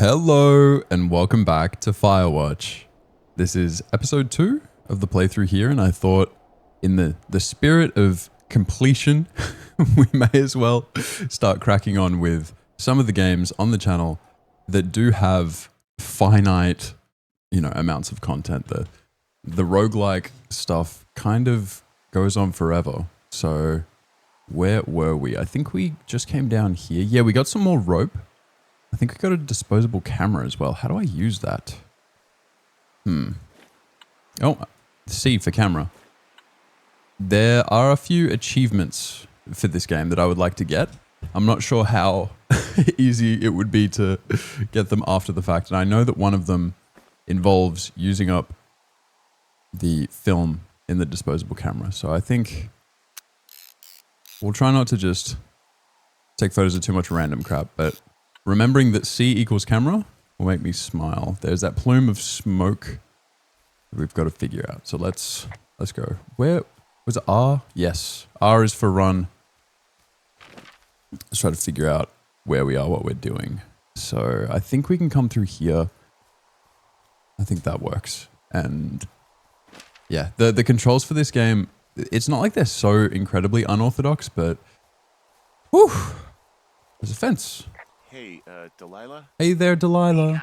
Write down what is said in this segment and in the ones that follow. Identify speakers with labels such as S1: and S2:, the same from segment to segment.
S1: Hello and welcome back to Firewatch. This is episode 2 of the playthrough here, and I thought in the spirit of completion, we may as well start cracking on with some of the games on the channel that do have finite, amounts of content. The roguelike stuff kind of goes on forever. So where were we? I think we just came down here. Yeah, we got some more rope. I think I got a disposable camera as well. How do I use that? Oh, C for camera. There are a few achievements for this game that I would like to get. I'm not sure how easy it would be to get them after the fact. And I know that one of them involves using up the film in the disposable camera. So I think we'll try not to just take photos of too much random crap, but remembering that C equals camera will make me smile. There's that plume of smoke that we've got to figure out. So let's go. Where was it? R? Yes. R is for run. Let's try to figure out where we are, what we're doing. So I think we can come through here. I think that works. And yeah, the controls for this game, it's not like they're so incredibly unorthodox, but whew, there's a fence.
S2: Hey, Delilah?
S1: Hey there, Delilah.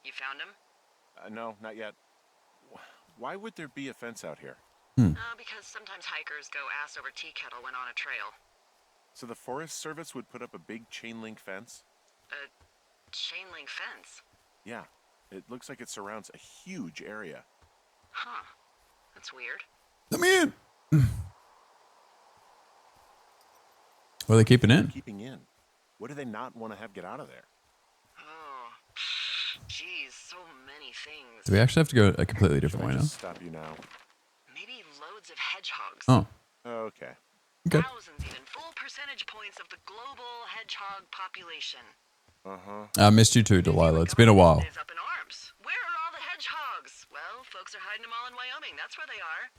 S3: You found him?
S2: No, not yet. Why would there be a fence out here?
S3: Because sometimes hikers go ass over tea kettle when on a trail.
S2: So the Forest Service would put up a big chain link fence?
S3: A chain link fence?
S2: Yeah, it looks like it surrounds a huge area.
S3: Huh. That's weird.
S1: Let me in. What are they keeping in?
S2: Keeping in. What do they not want to have get out of there?
S3: Oh, geez, so many things.
S1: Do we actually have to go a completely different way
S2: Should I
S1: now?
S2: just stop you now?
S3: Maybe loads of hedgehogs.
S1: Oh,
S2: Okay.
S1: okay.
S3: Thousands, even full percentage points of the global hedgehog population.
S2: Uh-huh.
S1: I missed you too, Delilah. It's been a while.
S3: Is up in arms. Where are all the hedgehogs? Well, folks are hiding them all in Wyoming. That's where they are.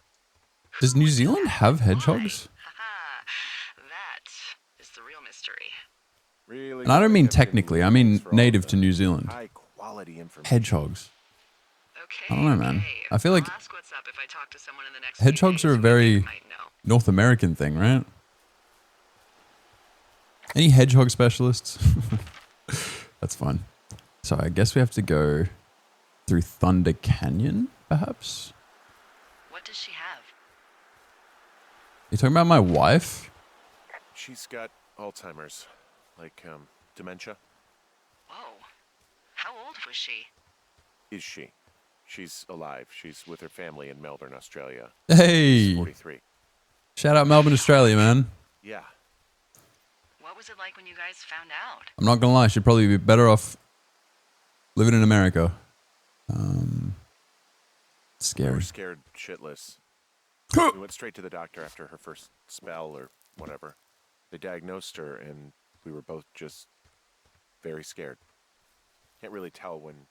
S1: Does New Zealand have hedgehogs?
S3: Haha. That is the real mystery.
S2: Really?
S1: And I don't mean
S2: gotta have
S1: technically.
S2: good
S1: I mean
S2: news for all
S1: native
S2: the
S1: to New Zealand.
S2: high quality information.
S1: Hedgehogs.
S3: Okay.
S1: I don't know, man.
S3: Okay.
S1: I feel like
S3: I'll ask what's up if I talk to someone in the next
S1: hedgehogs
S3: few
S1: are a
S3: days who
S1: very
S3: might know.
S1: North American thing, right? Any hedgehog specialists? That's fine. So I guess we have to go through Thunder Canyon, perhaps?
S3: What does she have?
S1: You talking about my wife?
S2: She's got Alzheimer's. Like, dementia.
S3: Whoa. How old was she?
S2: Is she? She's alive. She's with her family in Melbourne, Australia.
S1: Hey!
S2: She's 43.
S1: Shout out Melbourne, Australia, man.
S2: Yeah.
S3: What was it like when you guys found out?
S1: I'm not gonna lie, she'd probably be better off living in America.
S2: We
S1: Scary.
S2: were scared shitless. We went straight to the doctor after her first spell or whatever. They diagnosed her, and we were both just very scared. Can't really tell when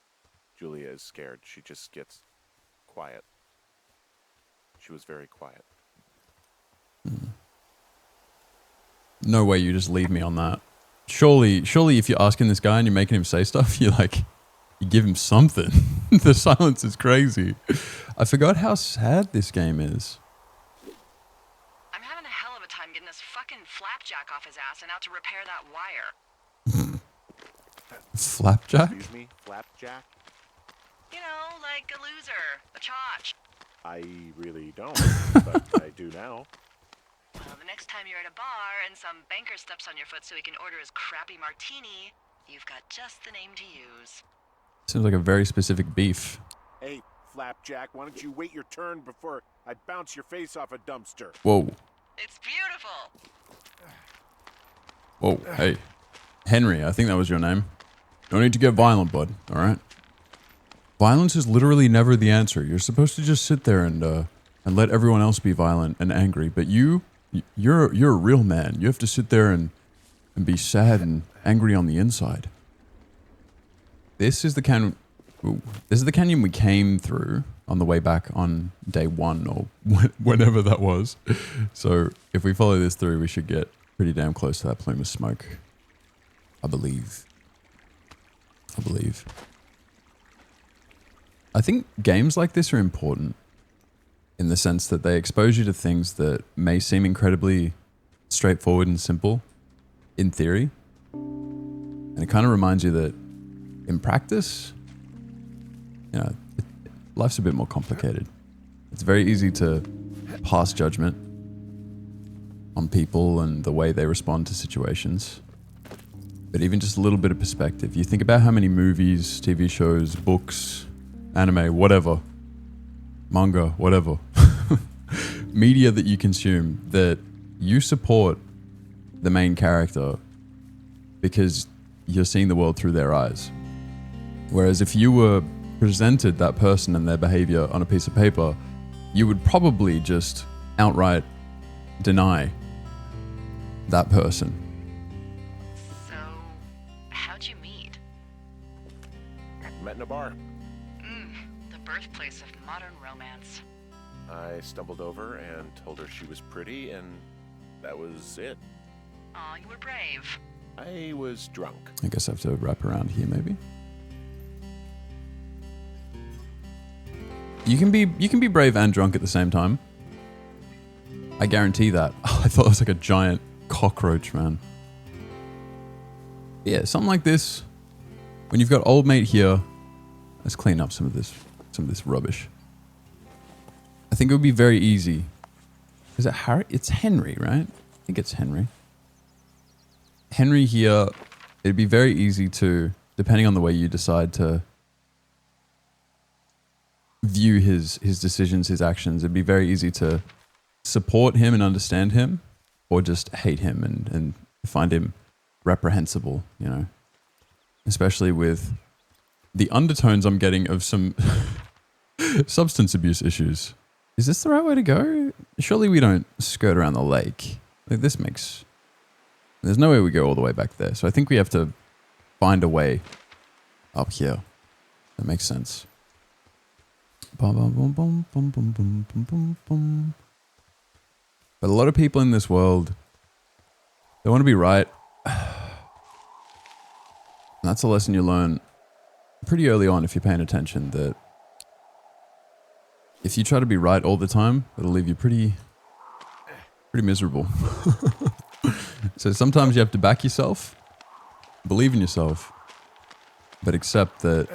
S2: Julia is scared. She just gets quiet. She was very quiet.
S1: No way you just leave me on that. Surely if you're asking this guy and you're making him say stuff, you give him something. The silence is crazy. I forgot how sad this game is.
S3: I'm having a hell of a time getting this fucking flapjack off his ass and out to repair that wire.
S1: Flapjack?
S2: Excuse me? Flapjack?
S3: You know, like a loser, a chotch.
S2: I really don't, but I do now.
S3: Well, the next time you're at a bar and some banker steps on your foot so he can order his crappy martini, you've got just the name to use.
S1: Seems like a very specific beef.
S2: Hey, Flapjack, why don't you wait your turn before I bounce your face off a dumpster?
S1: Whoa.
S3: It's beautiful.
S1: Whoa. Hey. Henry, I think that was your name. No need to get violent, bud. All right? Violence is literally never the answer. You're supposed to just sit there and let everyone else be violent and angry. But you're a real man. You have to sit there and be sad and angry on the inside. This is the canyon. This is the canyon we came through on the way back on day 1 or whenever that was. So if we follow this through, we should get pretty damn close to that plume of smoke. I believe. believe. I think games like this are important in the sense that they expose you to things that may seem incredibly straightforward and simple in theory. And it kind of reminds you that in practice, you know, life's a bit more complicated. It's very easy to pass judgment on people and the way they respond to situations. But even just a little bit of perspective. You think about how many movies, TV shows, books, anime, whatever, manga, whatever, media that you consume, that you support the main character because you're seeing the world through their eyes. Whereas if you were presented that person and their behavior on a piece of paper, you would probably just outright deny that person.
S3: So, how'd you meet?
S2: Met in a bar.
S3: The birthplace of modern romance.
S2: I stumbled over and told her she was pretty, and that was it.
S3: Aw, you were brave.
S2: I was drunk.
S1: I guess I have to wrap around here maybe. You can be brave and drunk at the same time. I guarantee that. I thought it was like a giant cockroach, man. Yeah, something like this. When you've got old mate here, let's clean up some of this rubbish. I think it would be very easy. Is it Harry? It's Henry, right? I think it's Henry. Henry here, it'd be very easy to, depending on the way you decide to view his decisions, his actions, it'd be very easy to support him and understand him, or just hate him and find him reprehensible, you know? Especially with the undertones I'm getting of some substance abuse issues. Is this the right way to go? Surely we don't skirt around the lake. Like there's no way we go all the way back there. So I think we have to find a way up here. That makes sense. But a lot of people in this world, they want to be right. And that's a lesson you learn pretty early on if you're paying attention, that if you try to be right all the time, it'll leave you pretty miserable. So sometimes you have to back yourself, believe in yourself, but accept that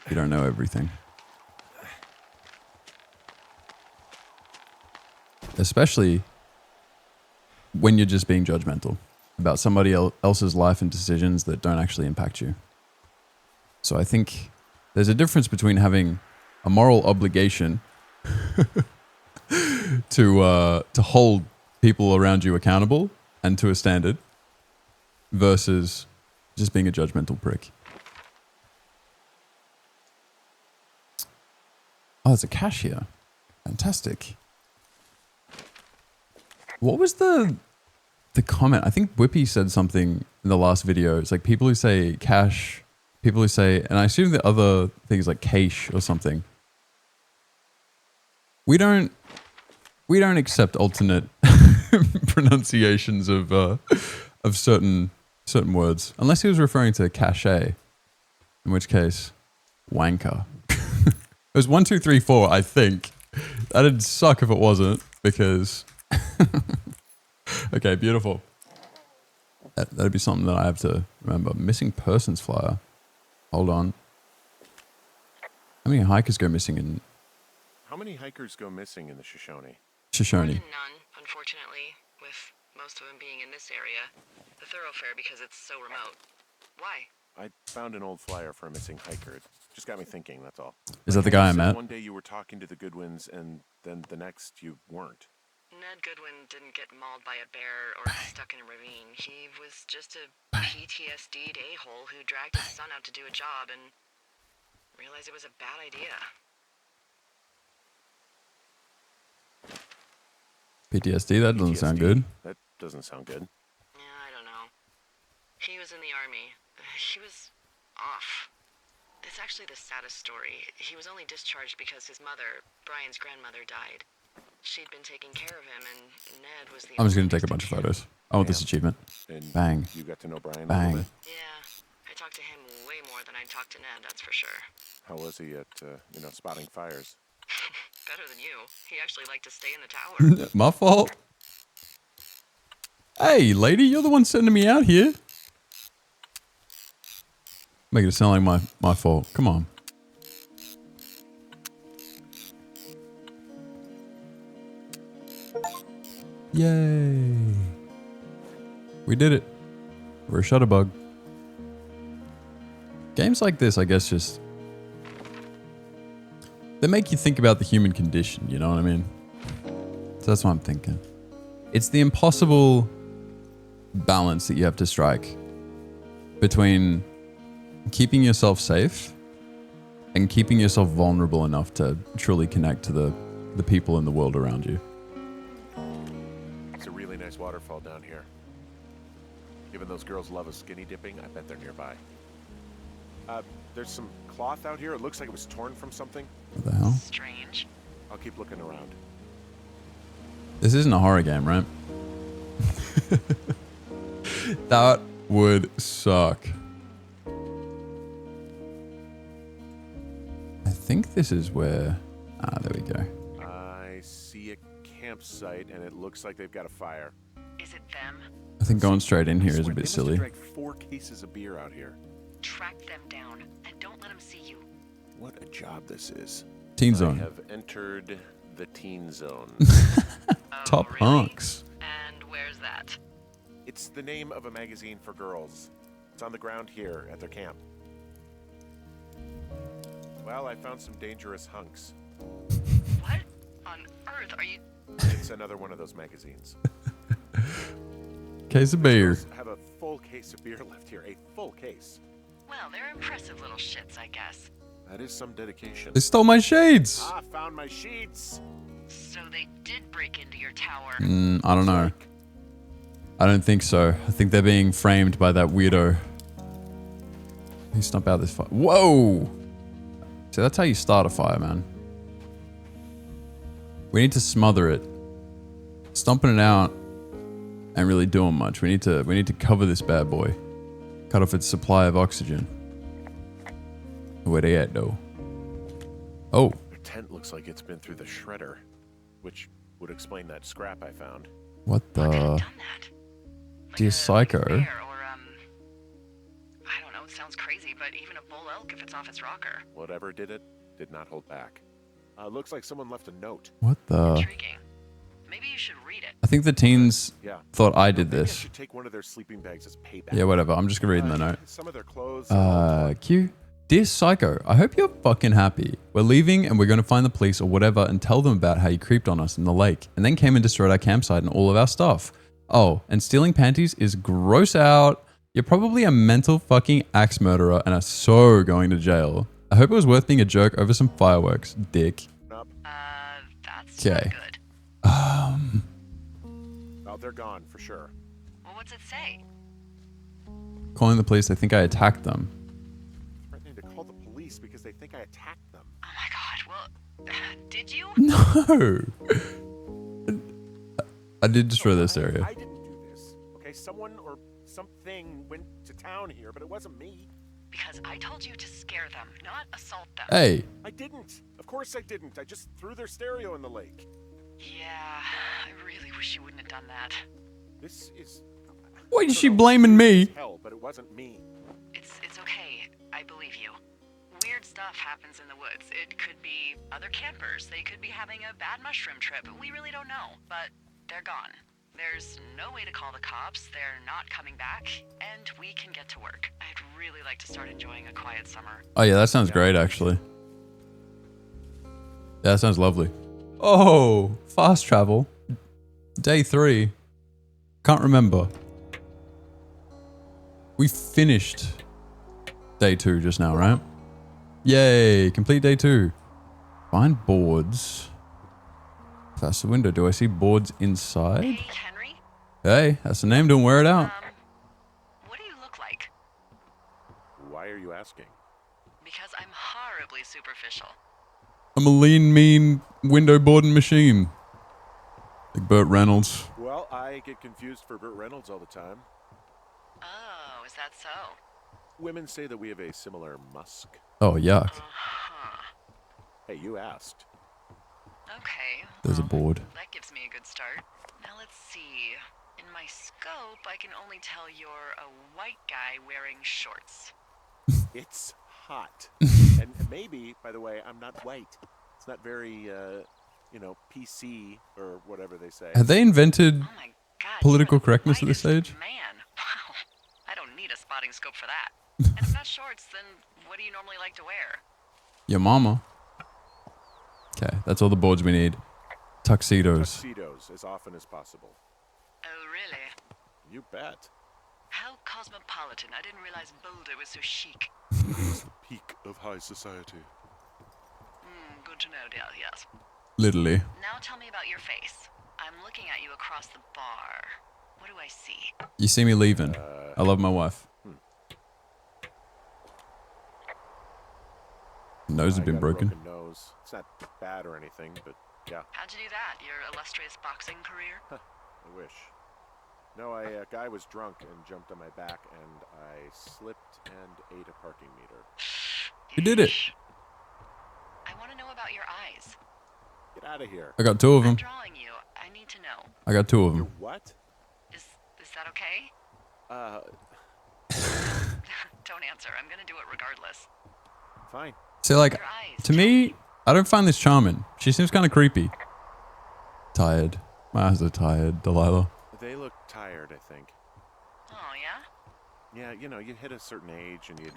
S1: you don't know everything. Especially when you're just being judgmental about somebody else's life and decisions that don't actually impact you. So I think there's a difference between having a moral obligation to hold people around you accountable and to a standard versus just being a judgmental prick. Oh, there's a cache here. Fantastic. What was the comment? I think Whippy said something in the last video. It's like people who say cache, people who say, and I assume the other things like cache or something. We don't accept alternate pronunciations of certain words, unless he was referring to cache, in which case, wanker. It was 1, 2, 3, 4. I think that'd suck if it wasn't, because. Okay, beautiful. That'd be something that I have to remember. Missing persons flyer. Hold on. How many hikers go missing in...
S2: How many hikers go missing in the Shoshone?
S1: Shoshone.
S3: None, unfortunately, with most of them being in this area. The thoroughfare because it's so remote. Why?
S2: I found an old flyer for a missing hiker. It just got me thinking, that's all.
S1: Is that the guy I
S2: You said
S1: met?
S2: One day you were talking to the Goodwins, and then the next you weren't.
S3: Ned Goodwin didn't get mauled by a bear or stuck in a ravine. He was just a PTSD'd a-hole who dragged his son out to do a job and realized it was a bad idea.
S1: PTSD? That doesn't sound good.
S2: That doesn't sound good.
S3: Yeah, I don't know. He was in the army. He was off. It's actually the saddest story. He was only discharged because his mother, Brian's grandmother, died. She'd been taking care of him, and Ned was the...
S1: I'm just going to take a bunch of photos. I want this achievement.
S2: And
S1: Bang.
S2: you got to know Brian a
S1: Bang.
S2: little bit?
S3: Yeah, I talked talk to him way more than I'd talk to Ned, that's for sure.
S2: How was he at, spotting fires?
S3: Better than you. He actually liked to stay in the tower.
S1: My fault. Hey, lady, you're the one sending me out here. Make it sound like my fault. Come on. Yay. We did it. We're a shutterbug. Games like this, I guess, just... they make you think about the human condition, you know what I mean? So that's what I'm thinking. It's the impossible balance that you have to strike between keeping yourself safe and keeping yourself vulnerable enough to truly connect to the people in the world around you.
S2: It's a really nice waterfall down here. Given those girls love a skinny dipping, I bet they're nearby. There's some cloth out here. It looks like it was torn from something.
S1: What the hell?
S3: Strange.
S2: I'll keep looking around.
S1: This isn't a horror game, right? That would suck. I think this is where... ah, there we go.
S2: I see a campsite, and it looks like they've got a fire.
S3: Is it them?
S1: I think going straight in here is a
S2: Swear,
S1: bit
S2: they
S1: silly.
S2: must have dragged 4 cases of beer out here.
S3: Track them down and don't let them see you.
S2: What a job this is.
S1: Teen
S2: I
S1: Zone.
S2: have entered the teen zone.
S1: Top
S3: really?
S1: hunks.
S3: And where's that?
S2: It's the name of a magazine for girls. It's on the ground here at their camp. Well, I found some dangerous hunks.
S3: What on earth are you...
S2: It's another one of those magazines.
S1: Case of beer.
S2: Girls have a full case of beer left here. A full case.
S3: Well, they're impressive little shits, I guess.
S2: That is some dedication.
S1: They stole my shades.
S2: Ah, found my sheets.
S3: So they did break into your tower.
S1: I don't know. I don't think so. I think they're being framed by that weirdo. He snuck out this fire. Whoa! See, that's how you start a fire, man. We need to smother it. Stomping it out ain't really doing much. We need to cover this bad boy. Cut off its supply of oxygen. Where they at, though? Oh.
S2: Their tent looks like it's been through the shredder, which would explain that scrap I found.
S1: What
S3: What could have
S1: the?
S3: done that? Like
S1: Dear
S3: a
S1: psycho.
S3: bear or, I don't know, it sounds crazy, but even a bull elk if it's off its rocker.
S2: Whatever did it, did not hold back. Looks like someone left a note.
S1: What the?
S3: Intriguing. Maybe you should read it.
S1: I think the teens
S2: Yeah.
S1: thought I did
S2: Maybe I
S1: this.
S2: should take one of their sleeping bags as payback.
S1: Yeah, whatever. I'm just gonna read in the note.
S2: Some of their clothes. are all torn.
S1: Q. Dear Psycho, I hope you're fucking happy. We're leaving and we're going to find the police or whatever and tell them about how you creeped on us in the lake and then came and destroyed our campsite and all of our stuff. Oh, and stealing panties is gross out. You're probably a mental fucking axe murderer and are so going to jail. I hope it was worth being a jerk over some fireworks, dick.
S3: That's
S1: Okay.
S3: not good.
S2: Oh, they're gone for sure.
S3: Well, what's it say?
S1: Calling the police, they think I attacked them.
S2: Threatening to call the police because they think I attacked them.
S3: Oh my god, well, did you?
S1: No. I did destroy this area.
S2: I didn't do this. Okay, someone or something went to town here, but it wasn't me.
S3: Because I told you to scare them, not assault them.
S1: Hey,
S2: I didn't. Of course I didn't. I just threw their stereo in the lake.
S3: Yeah, I really wish you wouldn't have done that.
S2: This is...
S1: why
S2: I
S1: is
S2: don't
S1: she
S2: know,
S1: blaming me?
S2: hell, but it wasn't me.
S3: It's okay. I believe you. Weird stuff happens in the woods. It could be other campers. They could be having a bad mushroom trip. We really don't know, but they're gone. There's no way to call the cops. They're not coming back, and we can get to work. I'd really like to start enjoying a quiet summer.
S1: Oh yeah, that sounds great actually. Yeah, that sounds lovely. Oh, fast travel. Day 3. Can't remember. We finished day 2 just now, right? Yay, complete day 2. Find boards. Past the window. Do I see boards inside?
S3: Hey, Henry?
S1: Hey, that's the name. Don't wear it out.
S3: What do you look like?
S2: Why are you asking?
S3: Because I'm horribly superficial.
S1: I'm a lean, mean window boarding machine. Like Burt Reynolds.
S2: Well, I get confused for Burt Reynolds all the time.
S3: Oh, is that so?
S2: Women say that we have a similar musk.
S1: Oh, yuck.
S3: Uh-huh.
S2: Hey, you asked.
S3: Okay.
S1: There's a
S3: well,
S1: board.
S3: That gives me a good start. Now let's see. In my scope, I can only tell you're a white guy wearing shorts.
S2: It's hot. And maybe, by the way, I'm not white. It's not very, PC or whatever they say.
S1: Have they invented
S3: Oh my god.
S1: political
S3: you are the
S1: correctness at this
S3: whitest
S1: stage?
S3: Man. Wow. I don't need a spotting scope for that. And if not shorts, then what do you normally like to wear?
S1: Your mama. Okay, that's all the boards we need. Tuxedos.
S2: Tuxedos as often as possible.
S3: Oh, really?
S2: You bet.
S3: How cosmopolitan. I didn't realize Boulder was so chic.
S2: It's the peak of high society.
S3: Good to know, dear, yes.
S1: Literally.
S3: Now tell me about your face. I'm looking at you across the bar. What do I see?
S1: You see me leaving. I love my wife. Nose has
S2: I
S1: been
S2: got a
S1: broken.
S2: nose. It's not bad or anything, but yeah,
S3: How'd you do that? Your illustrious boxing career?
S2: I wish. No, a guy was drunk and jumped on my back, and I slipped and ate a parking meter.
S1: You did it.
S3: Yeesh. I want to know about your eyes.
S2: Get out of here.
S1: I got two of
S3: I'm
S1: them.
S3: drawing you. I need to know.
S1: I got two of
S2: You're
S1: them.
S2: what?
S3: Is that okay? Don't answer. I'm gonna do it regardless.
S2: Fine.
S1: See, like,
S3: Your eyes.
S1: to me, I don't find this charming. She seems kind of creepy. Tired. My eyes are tired, Delilah.
S2: They look tired, I think.
S3: Oh, yeah?
S2: Yeah, you hit a certain age and you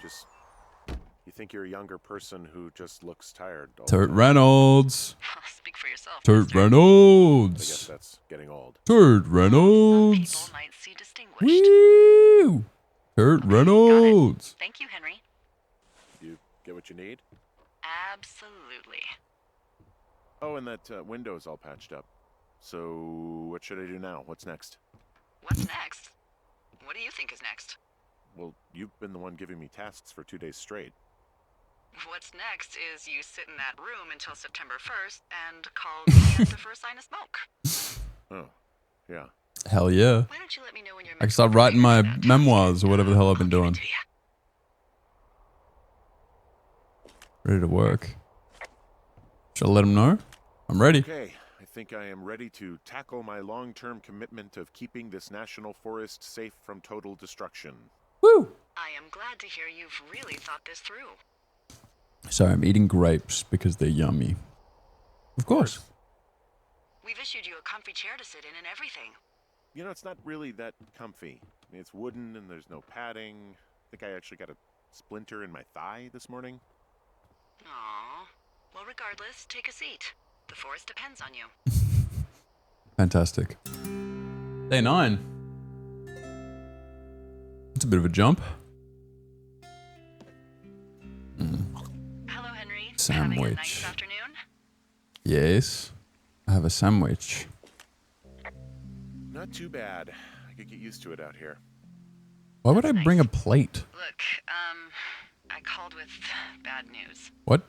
S2: think you're a younger person who just looks tired. All the
S1: Turt
S2: time.
S1: Reynolds.
S3: Speak for yourself.
S1: Turt
S3: mister.
S2: I guess
S1: Reynolds.
S2: that's getting old.
S1: Turt
S3: Some
S1: Reynolds.
S3: people might see distinguished.
S1: Woo! Turt
S3: Okay,
S1: Reynolds.
S3: Thank you, Henry.
S2: You get what you need?
S3: Absolutely.
S2: Oh, and that window's all patched up. So, what should I do now? What's next?
S3: What's next? What do you think is next?
S2: Well, you've been the one giving me tasks for 2 days straight.
S3: What's next is you sit in that room until September 1st and call Santa for a sign of smoke.
S2: Oh, yeah.
S1: Hell yeah.
S3: Why don't you let me know when you're
S1: I can start writing my memoirs or whatever the hell I've been doing. Ready to work. Shall I let him know? I'm ready.
S2: Okay, I think I am ready to tackle my long-term commitment of keeping this national forest safe from total destruction.
S1: Woo!
S3: I am glad to hear you've really thought this through.
S1: Sorry, I'm eating grapes because they're yummy. Of course.
S3: We've issued you a comfy chair to sit in and everything.
S2: You know, it's not really that comfy. I mean, it's wooden and there's no padding. I think I actually got a splinter in my thigh this morning.
S3: Aww. Well, regardless, take a seat. The forest depends on you.
S1: Fantastic. Day 9. It's a bit of a jump.
S3: Hello, Henry. Having a
S1: Sandwich.
S3: nice afternoon?
S1: Yes. I have a sandwich.
S2: Not too bad. I could get used to it out here.
S1: Why would I
S3: That's
S1: bring a
S3: nice.
S1: plate?
S3: Look, I called with bad news.
S1: What?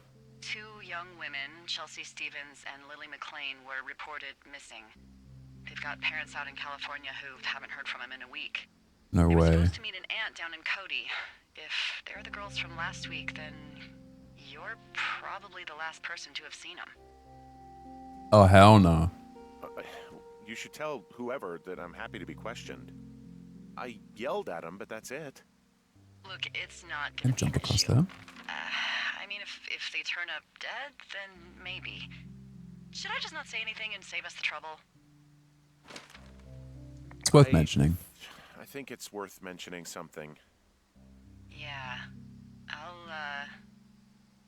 S3: 2 young women, Chelsea Stevens and Lily McLean, were reported missing. They've got parents out in California who haven't heard from them in a week.
S1: No
S3: They were
S1: way.
S3: supposed to meet an aunt down in Cody. If they're the girls from last week, then you're probably the last person to have seen them.
S1: Oh, hell no.
S2: You should tell whoever that I'm happy to be questioned. I yelled at him, but that's it.
S3: Look, it's not
S1: Can
S3: gonna
S1: I jump
S3: be an
S1: across
S3: issue.
S1: there?
S3: I mean, if they turn up dead, then maybe. Should I just not say anything and save us the trouble?
S1: It's worth
S2: I-
S1: mentioning.
S2: I think it's worth mentioning something.
S3: Yeah.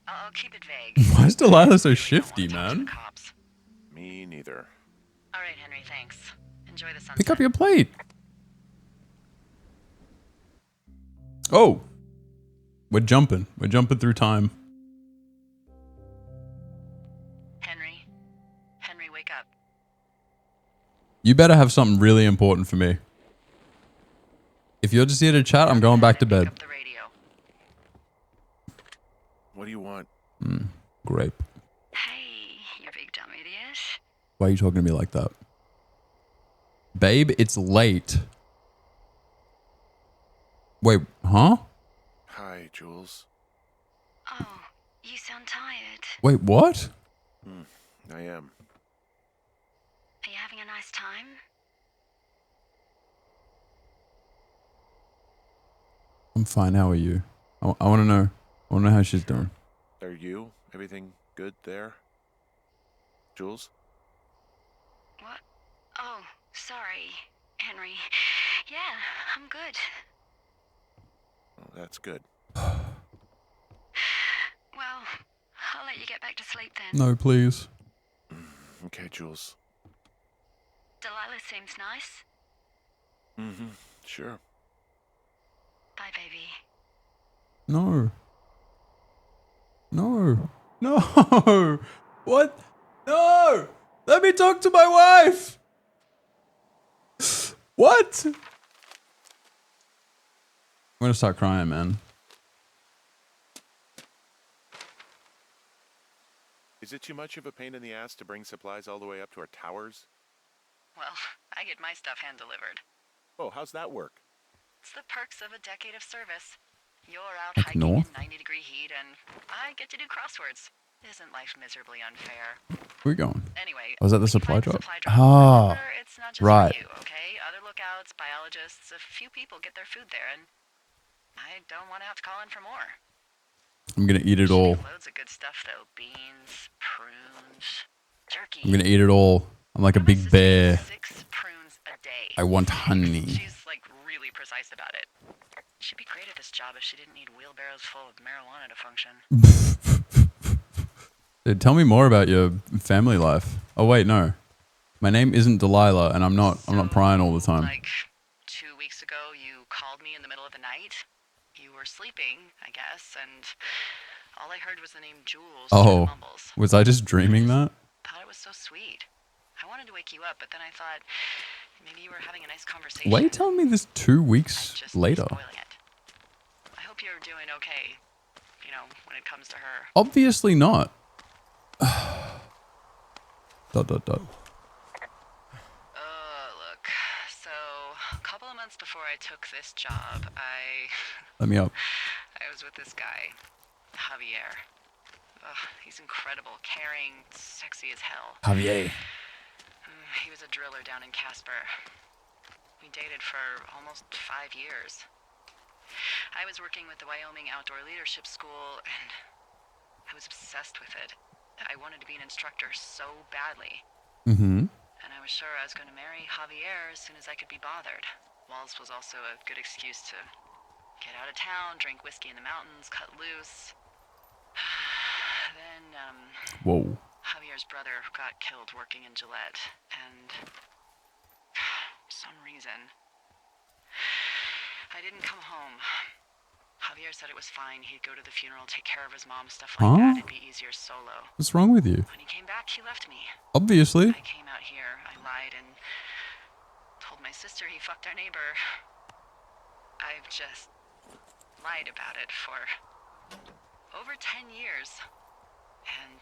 S3: I'll keep it vague.
S1: Why is Delilah so
S3: I really don't
S1: shifty,
S3: wanna talk to
S1: man?
S3: the cops.
S2: Me neither.
S3: All right, Henry, thanks. Enjoy the sunset.
S1: Pick up your plate. Oh. We're jumping. We're jumping through time.
S3: Henry, wake up.
S1: You better have something really important for me. If you're just here to chat, I'm going back to
S3: Pick
S1: bed.
S3: up the radio.
S2: What do you want?
S1: Grape.
S3: Hey, you big dumb idiot.
S1: Why are you talking to me like that? Babe, it's late. Wait, huh?
S2: How Jules?
S3: Oh, you sound tired.
S1: Wait, what?
S2: I am.
S3: Are you having a nice time?
S1: I'm fine. How are you? I want to know. I want to know how she's doing.
S2: Are you? Everything good there? Jules?
S3: What? Oh, sorry, Henry. Yeah, I'm good.
S2: Oh, that's good.
S3: Well, I'll let you get back to sleep then.
S1: No, please.
S2: Okay, Jules.
S3: Delilah seems nice.
S2: Mm-hmm. Sure.
S3: Bye, baby.
S1: No. No. No. What? No. Let me talk to my wife. What? I'm gonna start crying, man.
S2: Is it too much of a pain in the ass to bring supplies all the way up to our towers?
S3: Well, I get my stuff hand-delivered.
S2: Oh, how's that work?
S3: It's the perks of a decade of service. You're out
S1: Like
S3: hiking
S1: north?
S3: in 90-degree heat, and I get to do crosswords. Isn't life miserably unfair?
S1: Where are we going?
S3: Anyway,
S1: Was that the
S3: when you
S1: supply
S3: find a
S1: drop?
S3: supply drop,
S1: Ah,
S3: remember, it's not just
S1: right.
S3: for you, okay? Other lookouts, biologists, a few people get their food there, and I don't want to have to call in for more.
S1: I'm gonna eat it
S3: Should
S1: all.
S3: be loads of good stuff though. Beans, prunes, jerky.
S1: I'm gonna eat it all. I'm like a
S3: One of my
S1: big
S3: sisters
S1: bear.
S3: eats 6 prunes a day.
S1: I want honey.
S3: She's like really precise about it. She'd be great at this job if she didn't need wheelbarrows full of marijuana to function.
S1: Dude, tell me more about your family life. Oh wait, no. My name isn't Delilah, and I'm not prying all the time.
S3: Like 2 weeks ago, you called me in the middle of the night. You were sleeping, I guess, and all I heard was the name Jules through the
S1: Oh,
S3: mumbles.
S1: was I just dreaming that?
S3: Thought it was so sweet. I wanted to wake you up, but then I thought maybe you were having a nice conversation.
S1: Why are you telling me this 2
S3: I'd
S1: weeks
S3: just
S1: later?
S3: be spoiling it. I hope you're doing okay. You know, when it comes to her.
S1: Obviously not. Dot dot dot.
S3: Look. So, a couple of months before I took this job,
S1: Let me up.
S3: I was with this guy, Javier. He's incredible, caring, sexy as hell.
S1: Javier.
S3: He was a driller down in Casper. We dated for almost 5 years. I was working with the Wyoming Outdoor Leadership School, and I was obsessed with it. I wanted to be an instructor so badly.
S1: Mm-hmm.
S3: And I was sure I was going to marry Javier as soon as I could be bothered. Walls was also a good excuse to get out of town, drink whiskey in the mountains, cut loose. Then,
S1: Whoa.
S3: Javier's brother got killed working in Gillette, and for some reason, I didn't come home. Javier said it was fine. He'd go to the funeral, take care of his mom, stuff like that. It'd be easier solo.
S1: What's wrong with you?
S3: When he came back, he left me.
S1: Obviously.
S3: I came out here, I lied, and told my sister he fucked our neighbor. I've just lied about it for over 10 years. And,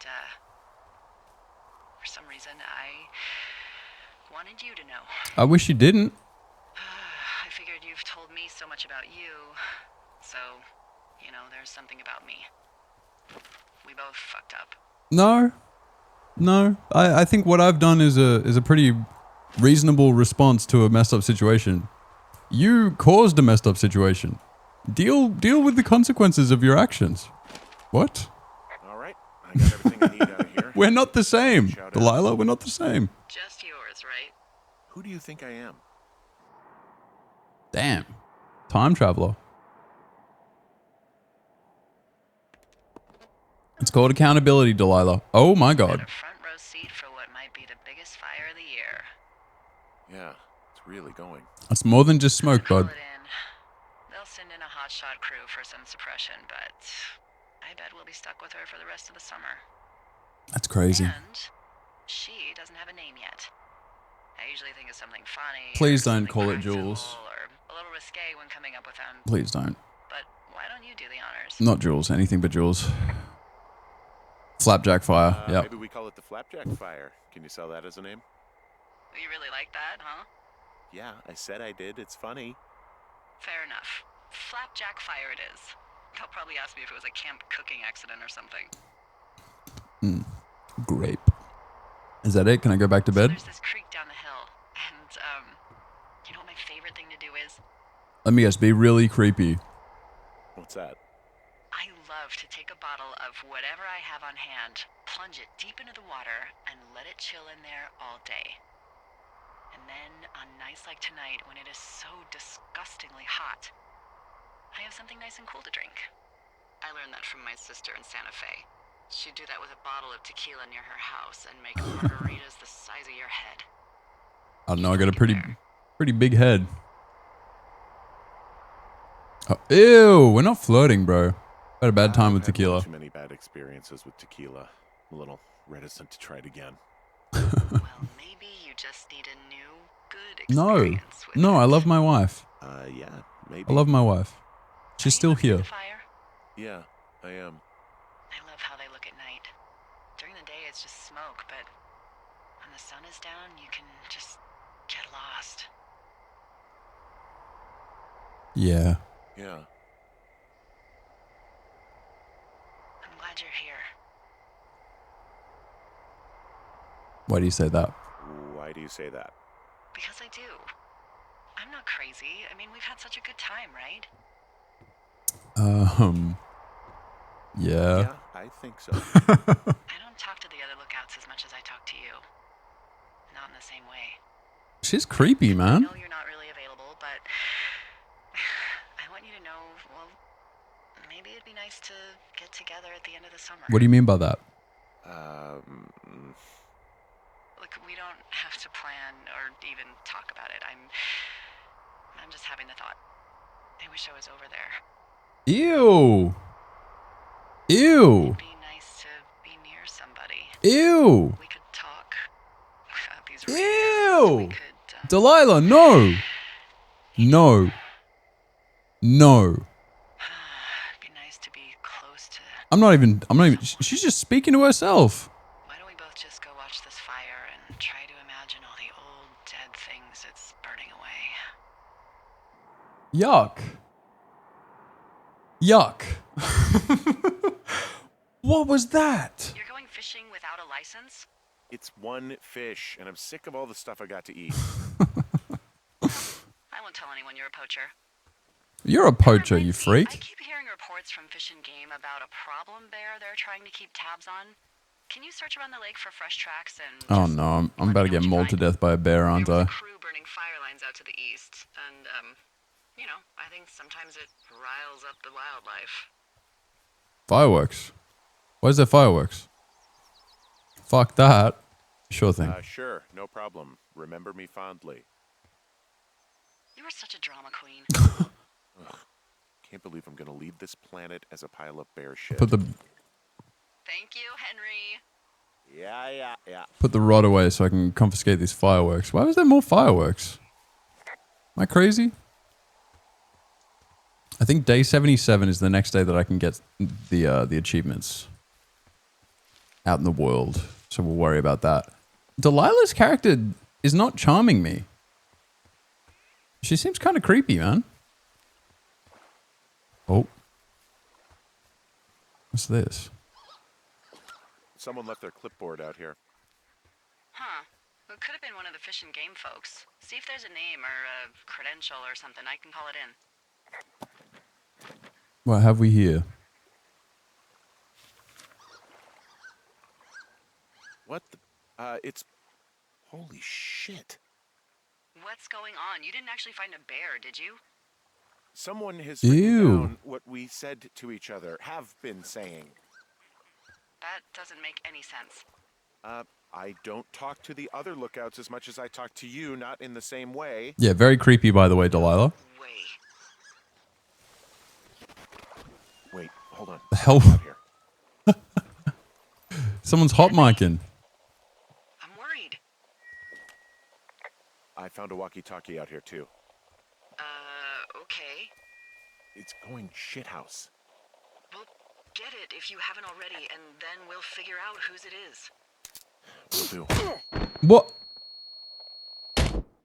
S3: for some reason, I wanted you to know.
S1: I wish you didn't.
S3: I figured you've told me so much about you, so, you know, there's something about me. We both fucked up.
S1: No. I think what I've done is a pretty reasonable response to a messed up situation. You caused a messed up situation. Deal with the consequences of your actions. What?
S2: All right. I got everything I need out of here.
S1: We're not the same.
S2: Shout out.
S1: Delilah, we're not the same.
S3: Just yours, right?
S2: Who do you think I am?
S1: Damn. Time traveler. It's called accountability, Delilah. Oh my
S3: Got
S1: god.
S3: a front row seat for what might be the biggest fire of the year.
S2: Yeah, it's really going.
S1: That's more than just smoke,
S3: Call
S1: bud.
S3: it in. They'll send in a hotshot crew for some suppression, but I bet we'll be stuck with her for the rest of the summer.
S1: That's crazy.
S3: And she doesn't have a name yet. I usually think of something funny.
S1: Please
S3: or
S1: don't
S3: something
S1: call it
S3: practical,
S1: Jules.
S3: Or a little risque when coming up with them.
S1: Please don't.
S3: But why don't you do the honors?
S1: Not Jules. Anything but Jules. Flapjack fire. Yep.
S2: Maybe we call it the Flapjack Fire. Can you sell that as a name?
S3: You really like that, huh?
S2: Yeah, I said I did. It's funny.
S3: Fair enough. Flapjack Fire it is. They'll probably ask me if it was a camp cooking accident or something.
S1: Grape. Is that it? Can I go back to
S3: So
S1: bed?
S3: there's this creek down the hill, and, you know what my favorite thing to do is?
S1: Let me guess, be really creepy.
S2: What's that?
S3: I love to take a bottle of whatever I have on hand, plunge it deep into the water, and let it chill in there all day. And then, on nights like tonight, when it is so disgustingly hot, I have something nice and cool to drink. I learned that from my sister in Santa Fe. She'd do that with a bottle of tequila near her house and make margaritas the size of your head.
S1: I don't know, I got a pretty big head. Oh, ew, we're not flirting, bro. Had a bad time with
S2: I've had
S1: tequila.
S2: Too many bad experiences with tequila. I'm a little reticent to try it again.
S3: Well, maybe you just need a new, good
S1: No,
S3: experience with
S1: no,
S3: it.
S1: I love my wife.
S2: Yeah, maybe.
S1: I love my wife.
S3: Are
S1: She's
S3: you
S1: still
S3: looking at
S1: here.
S3: the fire?
S2: Yeah, I am.
S3: I love how they look at night. During the day, it's just smoke, but when the sun is down, you can just get lost.
S1: Yeah.
S2: Yeah.
S3: I'm glad you're here.
S1: Why do you say that?
S2: Why do you say that?
S3: Because I do. I'm not crazy. I mean, we've had such a good time, right?
S1: Yeah.
S2: Yeah, I think so.
S3: I don't talk to the other lookouts as much as I talk to you. Not in the same way.
S1: She's creepy,
S3: I
S1: man.
S3: know you're not really available, but I want you to know, well, maybe it'd be nice to get together at the end of the summer.
S1: What do you mean by that?
S3: Look, we don't have to plan or even talk about it. I'm just having the thought. I wish I was over there.
S1: Ew. Ew.
S3: It'd be nice to be near somebody.
S1: Ew.
S3: We could talk about these
S1: Ew.
S3: radios. We could,
S1: Delilah, no. No. No.
S3: it'd be nice to be close to.
S1: I'm not even, she's just speaking to herself.
S3: Why don't we both just go watch this fire and try to imagine all the old dead things it's burning away?
S1: Yuck. Yuck. What was that?
S3: You're going fishing without a license?
S2: It's one fish, and I'm sick of all the stuff I got to eat.
S3: I won't tell anyone you're a poacher.
S1: You're a poacher, you
S3: I
S1: freak.
S3: keep hearing reports from Fish and Game about a problem bear they're trying to keep tabs on. Can you search around the lake for fresh tracks and...
S1: Oh
S3: just
S1: no, I'm
S3: let
S1: about
S3: me
S1: to
S3: know
S1: get
S3: what you
S1: mauled to
S3: find?
S1: death by a bear, aren't
S3: There was
S1: I?
S3: a crew burning fire lines out to the east, and, you know, I think sometimes it riles up the wildlife.
S1: Fireworks. Why is there fireworks? Fuck that. Sure thing.
S2: Sure, no problem. Remember me fondly.
S3: You are such a drama queen.
S2: Can't believe I'm gonna leave this planet as a pile of bear shit.
S1: Put the
S3: Thank you, Henry.
S2: Yeah.
S1: put the rod away so I can confiscate these fireworks. Why was there more fireworks? Am I crazy? I think day 77 is the next day that I can get the achievements out in the world. So we'll worry about that. Delilah's character is not charming me. She seems kind of creepy, man. Oh. What's this?
S2: Someone left their clipboard out here.
S3: Huh. It could have been one of the Fish and Game folks. See if there's a name or a credential or something. I can call it in.
S1: What have we here?
S2: What the? It's... Holy shit.
S3: What's going on? You didn't actually find a bear, did you?
S2: Someone has
S1: Ew.
S2: written down what we said to each other, have been saying.
S3: That doesn't make any sense.
S2: I don't talk to the other lookouts as much as I talk to you, not in the same way.
S1: Yeah, very creepy, by the way, Delilah.
S2: Wait, hold on.
S1: The hell?
S2: Out here.
S1: Someone's hot micing.
S3: I'm worried.
S2: I found a walkie-talkie out here, too.
S3: Okay.
S2: It's going shithouse.
S3: Well, get it if you haven't already, and then we'll figure out whose it is.
S2: Will do.
S1: What?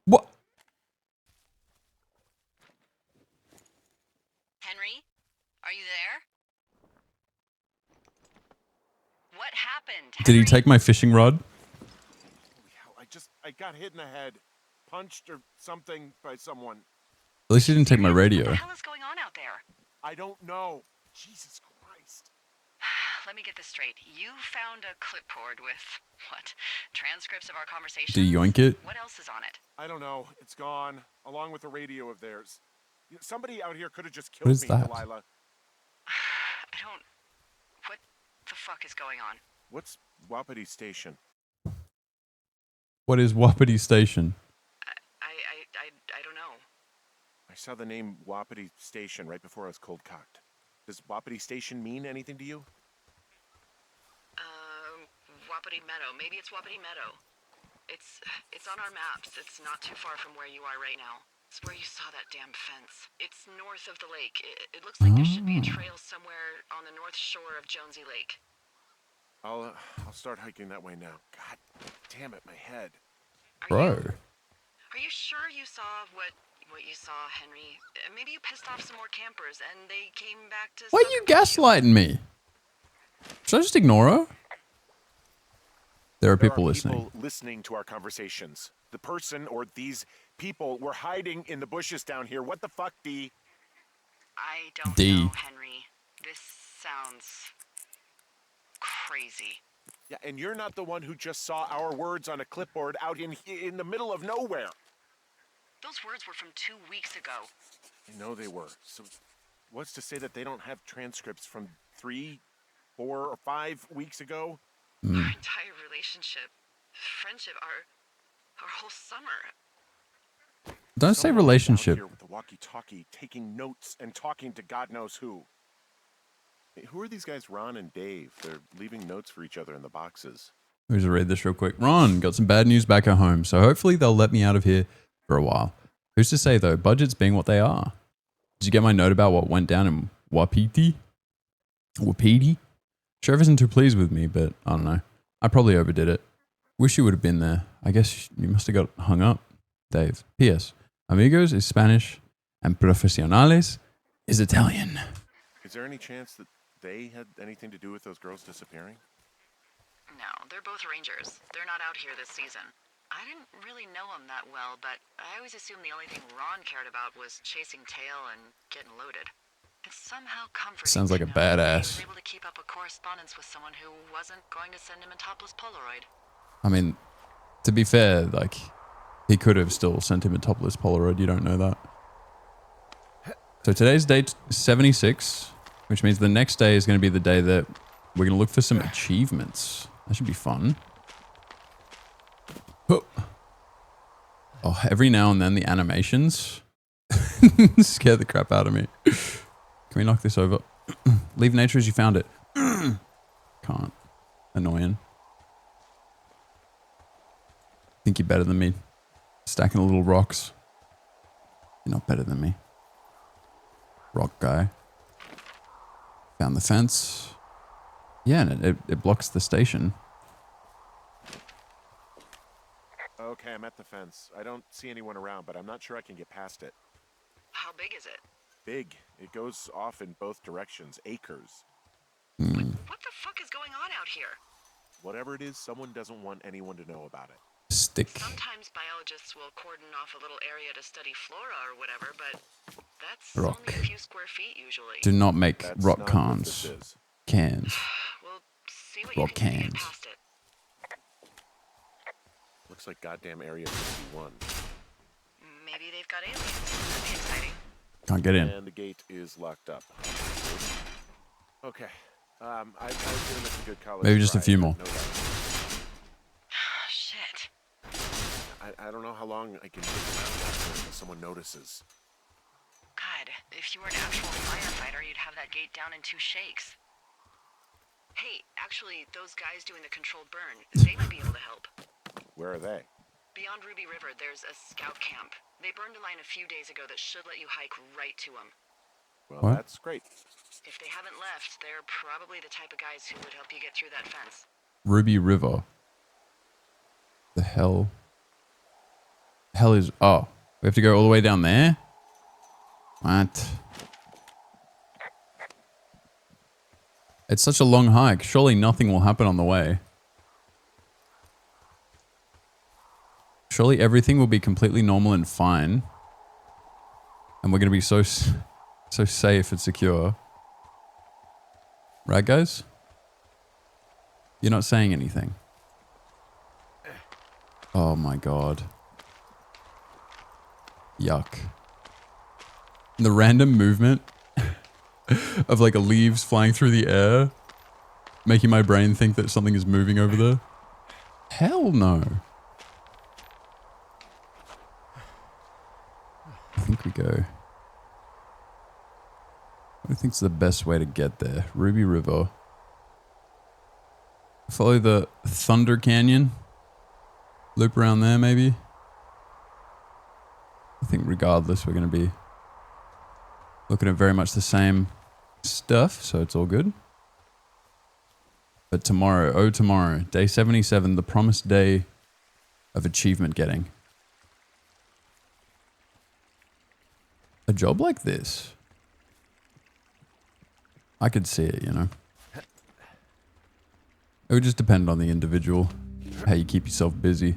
S1: What?
S3: Henry? Are you there? happened?
S1: Did he
S3: Henry?
S1: take my fishing rod?
S2: Holy hell, I got hit in the head. Punched or something by someone.
S1: At least he didn't take my
S3: What the
S1: radio.
S3: hell is going on out there?
S2: I don't know. Jesus Christ.
S3: Let me get this straight. You found a clipboard with, what, transcripts of our conversations?
S1: Do you yoink it?
S3: What else is on it?
S2: I don't know. It's gone, along with the radio of theirs. Somebody out here could have just
S1: What
S2: killed
S1: is
S2: me,
S1: that?
S2: Delilah.
S3: I don't... What the fuck is going on?
S2: What's Wapiti Station?
S1: What is Wapiti Station?
S3: I don't know.
S2: I saw the name Wapiti Station right before I was cold cocked. Does Wapiti Station mean anything to you?
S3: Wapiti Meadow. Maybe it's Wapiti Meadow. It's on our maps. It's not too far from where you are right now. It's where you saw that damn fence. It's north of the lake. It looks like there should be a trail somewhere on the north shore of Jonesy Lake.
S2: I'll start hiking that way now. God damn it, my head.
S1: Bro.
S3: Are you sure you saw what you saw, Henry? Maybe you pissed off some more campers and they came back to...
S1: Why are you gaslighting me? Should I just ignore her? There are people listening.
S2: People listening to our conversations. The person or these people were hiding in the bushes down here. What the fuck, D?
S3: I don't
S1: D.
S3: know, Henry. This sounds crazy.
S2: Yeah, and you're not the one who just saw our words on a clipboard out in the middle of nowhere.
S3: Those words were from 2 weeks ago.
S2: I know they were. So what's to say that they don't have transcripts from 3, 4, or 5 weeks ago?
S3: Our entire relationship, friendship, our whole summer.
S1: Don't say
S2: Someone was out
S1: relationship.
S2: here with the walkie-talkie, taking notes and talking to God knows who. Hey, who are these guys, Ron and Dave? They're leaving notes for each other in the boxes.
S1: Let me just read this real quick. Ron, got some bad news back at home, so hopefully they'll let me out of here for a while. Who's to say, though, budgets being what they are? Did you get my note about what went down in Wapiti? Wapiti? Sheriff isn't too pleased with me, but I don't know. I probably overdid it. Wish you would have been there. I guess you must have got hung up. Dave. P.S. Amigos is Spanish and profesionales is Italian.
S2: Is there any chance that they had anything to do with those girls disappearing?
S3: No, they're both rangers. They're not out here this season. I didn't really know them that well, but I always assumed the only thing Ron cared about was chasing tail and getting loaded. It's somehow comforting.
S1: Sounds like
S3: to
S1: a
S3: know that
S1: badass.
S3: he was able to keep up a correspondence with someone who wasn't going to send him a topless Polaroid.
S1: I mean, to be fair, like, he could have still sent him a topless Polaroid. You don't know that. So today's day 76, which means the next day is going to be the day that we're going to look for some achievements. That should be fun. Oh, every now and then the animations scare the crap out of me. Can we knock this over? Leave nature as you found it. Can't. Annoying. Think you're better than me. Stacking little rocks. You're not better than me. Rock guy. Found the fence. Yeah, and it blocks the station.
S2: Okay, I'm at the fence. I don't see anyone around, but I'm not sure I can get past it.
S3: How big is it?
S2: Big. It goes off in both directions. Acres.
S3: What the fuck is going on out here?
S2: Whatever it is, someone doesn't want anyone to know about it.
S1: Stick.
S3: Sometimes biologists will cordon off a little area to study flora or whatever, but that's
S1: Rock.
S3: only a few square feet usually.
S1: Do not make
S2: That's
S1: rock
S2: not what
S1: cans.
S2: this is.
S1: Cans.
S3: We'll see what
S1: Rock
S3: you can do to get
S1: cans.
S3: past it.
S2: Looks like goddamn Area 51.
S3: Maybe they've got aliens. That'd be exciting.
S1: Can't get in.
S2: And the gate is locked up. Okay. I was gonna miss a good college
S1: Maybe just a
S2: try,
S1: few
S2: but
S1: more.
S2: no doubt.
S3: Shit.
S2: I don't know how long I can stick around out there until someone notices.
S3: God, if you were an actual firefighter, you'd have that gate down in 2 shakes. Hey, actually, those guys doing the controlled burn, they might be able to help.
S2: Where are they?
S3: Beyond Ruby River, there's a scout camp. They burned a line a few days ago that should let you hike right to them.
S2: Well,
S1: What?
S2: that's great.
S3: If they haven't left, they're probably the type of guys who would help you get through that fence.
S1: Ruby River. The hell? Hell is... Oh. We have to go all the way down there? What? It's such a long hike. Surely nothing will happen on the way. Surely everything will be completely normal and fine. And we're going to be so safe and secure. Right, guys? You're not saying anything. Oh my god. Yuck. And the random movement of like leaves flying through the air, making my brain think that something is moving over there. Hell no. I think we go. What do you think's the best way to get there? Ruby River. Follow the Thunder Canyon. Loop around there, maybe. I think regardless, we're going to be looking at very much the same stuff, so it's all good. But tomorrow, oh tomorrow, day 77, the promised day of achievement getting. A job like this, I could see it, you know. It would just depend on the individual, how you keep yourself busy.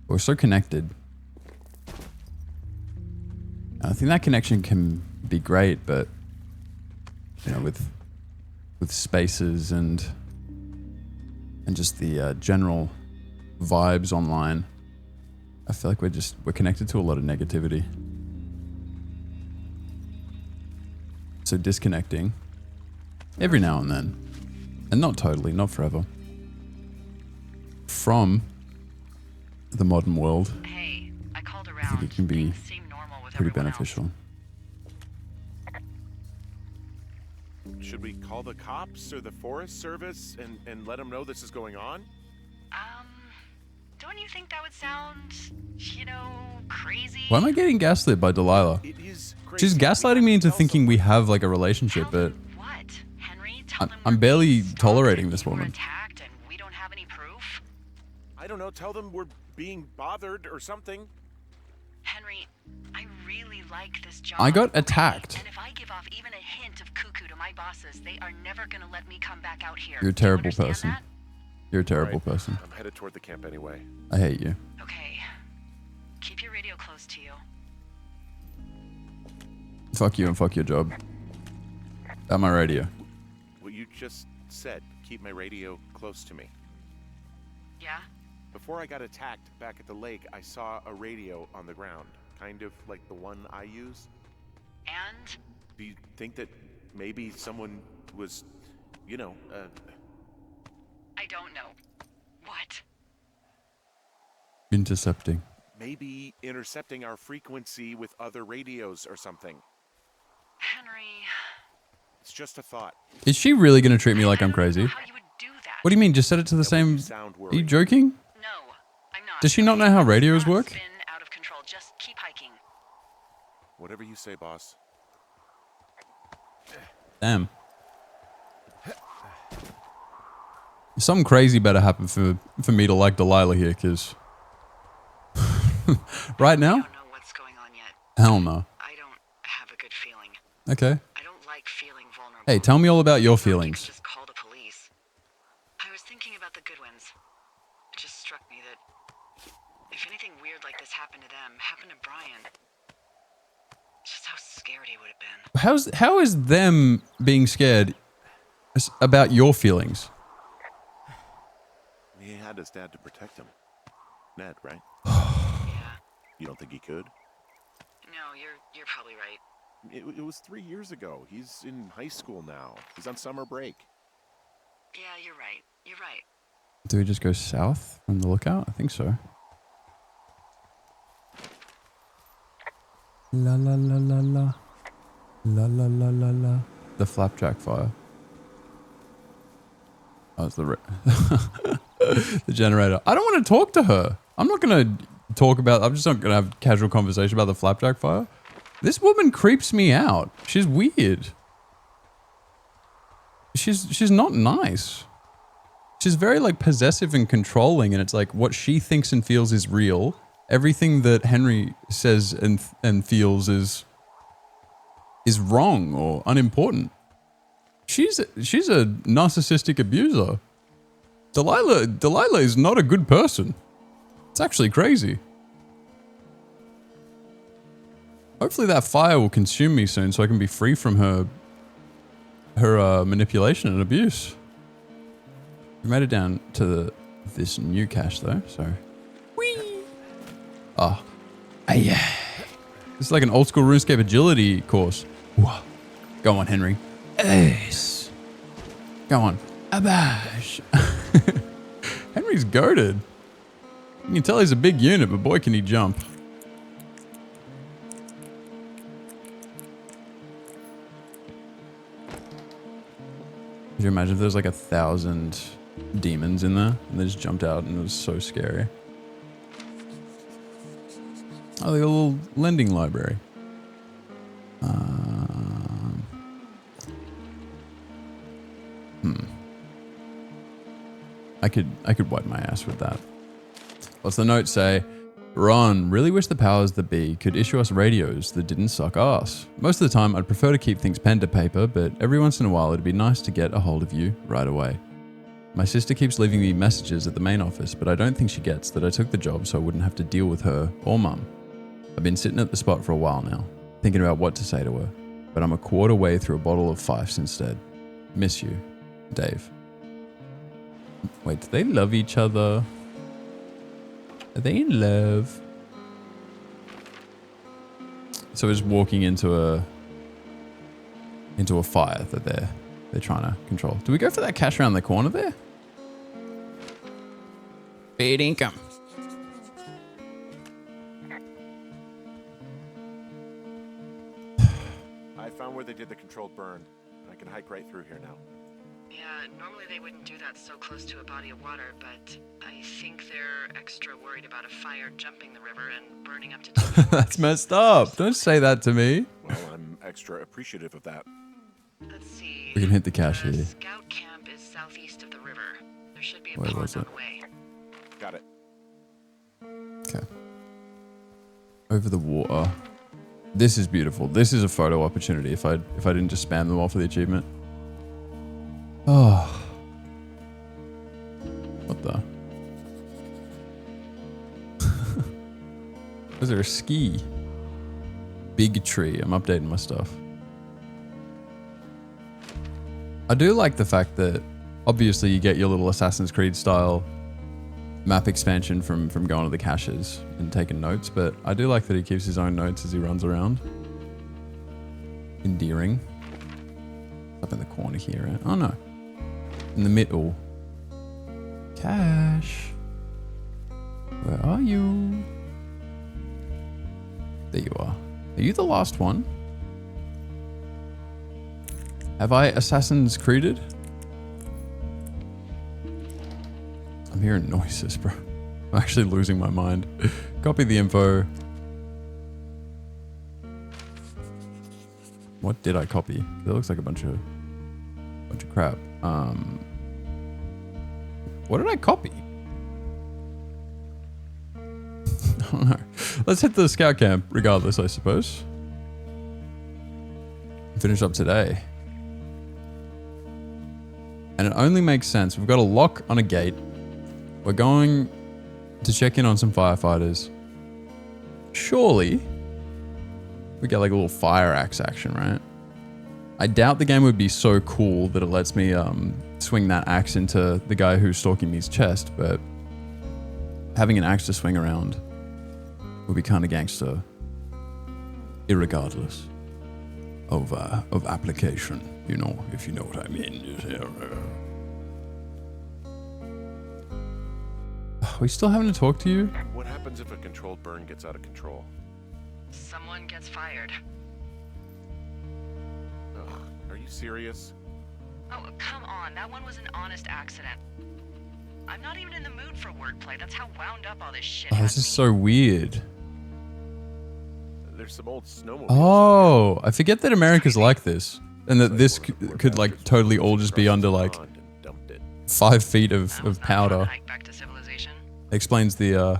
S1: We're so connected. I think that connection can be great, but you know, with spaces and just the general vibes online, I feel like we're connected to a lot of negativity. So disconnecting every now and then, and not totally, not forever, from the modern world.
S3: Hey, I called around.
S1: I think it can be
S3: Things seem normal with
S1: pretty
S3: everyone
S1: beneficial.
S2: Should we call the cops or the Forest Service and let them know this is going on?
S3: else. Don't you think that would sound, you know, crazy?
S1: Why am I getting gaslit by Delilah?
S2: It is crazy.
S1: She's gaslighting me into thinking we have like a relationship,
S3: Tell
S1: but
S3: them what, Henry? Tell them
S1: I'm
S3: we're
S1: barely
S3: being stalked
S1: tolerating
S3: and
S1: this
S3: we were
S1: woman.
S3: attacked and we don't have any proof.
S2: I don't know. Tell them we're being bothered or something.
S3: Henry, I really like this job.
S1: I got
S3: okay?
S1: attacked.
S3: And if I give off even a hint of cuckoo to my bosses, they are never gonna let me come back out here.
S1: You're a
S3: Do you
S1: terrible
S3: understand
S1: person.
S3: that?
S1: You're a terrible
S2: Right.
S1: person.
S2: I'm headed toward the camp anyway.
S1: I hate you.
S3: Okay. Keep your radio close to you.
S1: Fuck you and fuck your job. At my radio.
S2: What you just said, keep my radio close to me.
S3: Yeah?
S2: Before I got attacked back at the lake, I saw a radio on the ground, kind of like the one I use.
S3: And?
S2: Do you think that maybe someone was, you know,
S3: I don't know. What?
S1: Intercepting.
S2: maybe intercepting our frequency with other radios or something?
S3: Henry.
S2: It's just a thought.
S1: Is she really going to treat me like I'm
S3: I don't know
S1: crazy?
S3: how you would do that.
S1: What do you mean? Just set it to the
S2: That
S1: same...
S2: wouldn't sound
S1: Are you
S2: worried.
S1: joking?
S3: No, I'm not.
S1: Does she not know how radios
S3: Let's not
S1: work?
S3: Spin out of control. Just keep hiking.
S2: Whatever you say, boss.
S1: Damn. Something crazy better happen for me to like Delilah here, because... right
S3: I
S1: now?
S3: don't know what's going on yet.
S1: Hell no.
S3: I don't have a good feeling.
S1: Okay.
S3: I don't like feeling vulnerable.
S1: Hey, tell me all about your
S3: You can
S1: feelings.
S3: just call the police. I was thinking about the Goodwins. It just struck me that if anything weird like this happened to them, happened to Brian, just how scared he would have been.
S1: How is them being scared about your feelings?
S2: He had his dad to protect him. Ned, right?
S3: Yeah.
S2: You don't think he could?
S3: No, you're probably right.
S2: It was 3 years ago. He's in high school now. He's on summer break.
S3: Yeah, you're right. You're right.
S1: Do we just go south from the lookout? I think so. La la la la la. La la la la la. The flapjack fire. Oh, it's the the generator. I don't want to talk to her. I'm not going to talk about... I'm just not going to have a casual conversation about the flapjack fire. This woman creeps me out. She's weird. She's not nice. She's very like possessive and controlling, and it's like what she thinks and feels is real. Everything that Henry says and feels is wrong or unimportant. She's a narcissistic abuser. Delilah is not a good person. It's actually crazy. Hopefully that fire will consume me soon so I can be free from her manipulation and abuse. We made it down to this new cache though, so. Whee! Oh. Yeah. This is like an old school RuneScape agility course. Whoa. Go on, Henry. Ace. Go on. Abash. Henry's goated. You can tell he's a big unit, but boy can he jump. Could you imagine if there's like 1,000 demons in there and they just jumped out and it was so scary? Oh, like a little lending library. I could wipe my ass with that. What's the note say? Ron, really wish the powers that be could issue us radios that didn't suck ass. Most of the time I'd prefer to keep things pen to paper, but every once in a while it'd be nice to get a hold of you right away. My sister keeps leaving me messages at the main office, but I don't think she gets that I took the job so I wouldn't have to deal with her or mum. I've been sitting at the spot for a while now, thinking about what to say to her, but I'm a quarter way through a bottle of Fifes instead. Miss you, Dave. Wait, do they love each other? Are they in love? So we're just walking into a fire that they're trying to control. Do we go for that cache around the corner there? Paid income.
S2: I found where they did the controlled burn. I can hike right through here now.
S3: Yeah, normally they wouldn't do that so close to a body of water, but I think they're extra worried about a fire jumping the river and burning up to 2
S1: That's messed up. Don't say that to me.
S2: Well, I'm extra appreciative of that.
S3: Let's see.
S1: We can hit the cache here.
S3: Scout camp is southeast of the river. There should be a
S1: Where
S3: pond
S1: was
S3: on
S1: it?
S3: the way.
S2: Got it.
S1: Okay. Over the water. This is beautiful. This is a photo opportunity if I didn't just spam them all for the achievement. Oh. What the? Was there a ski? Big tree. I'm updating my stuff. I do like the fact that obviously you get your little Assassin's Creed style map expansion from going to the caches and taking notes, but I do like that he keeps his own notes as he runs around. Endearing. Up in the corner here, right? Oh no. In the middle. Cache. Where are you? There you are. Are you the last one? Have I Assassin's Creeded? I'm hearing noises, bro. I'm actually losing my mind. Copy the info. What did I copy? That looks like a bunch of crap. What did I copy? I don't know. Let's hit the scout camp regardless, I suppose. Finish up today. And it only makes sense. We've got a lock on a gate. We're going to check in on some firefighters. Surely we get like a little fire axe action, right? I doubt the game would be so cool that it lets me swing that axe into the guy who's stalking me's chest, but having an axe to swing around would be kind of gangster, irregardless of application, you know, if you know what I mean. Are we still having to talk to you?
S2: What happens if a controlled burn gets out of control?
S3: Someone gets fired.
S2: Ugh, are you serious?
S3: Oh, come on. That one was an honest accident. I'm not even in the mood for wordplay. That's how wound up all this shit
S1: Oh,
S3: has
S1: this is
S3: me.
S1: so weird.
S2: There's some old snowmobiles.
S1: Oh, I forget that America's like this. And that this could like totally all just be under like 5 feet
S3: That was
S1: of
S3: not a fun
S1: powder.
S3: hike back to civilization.
S1: Explains the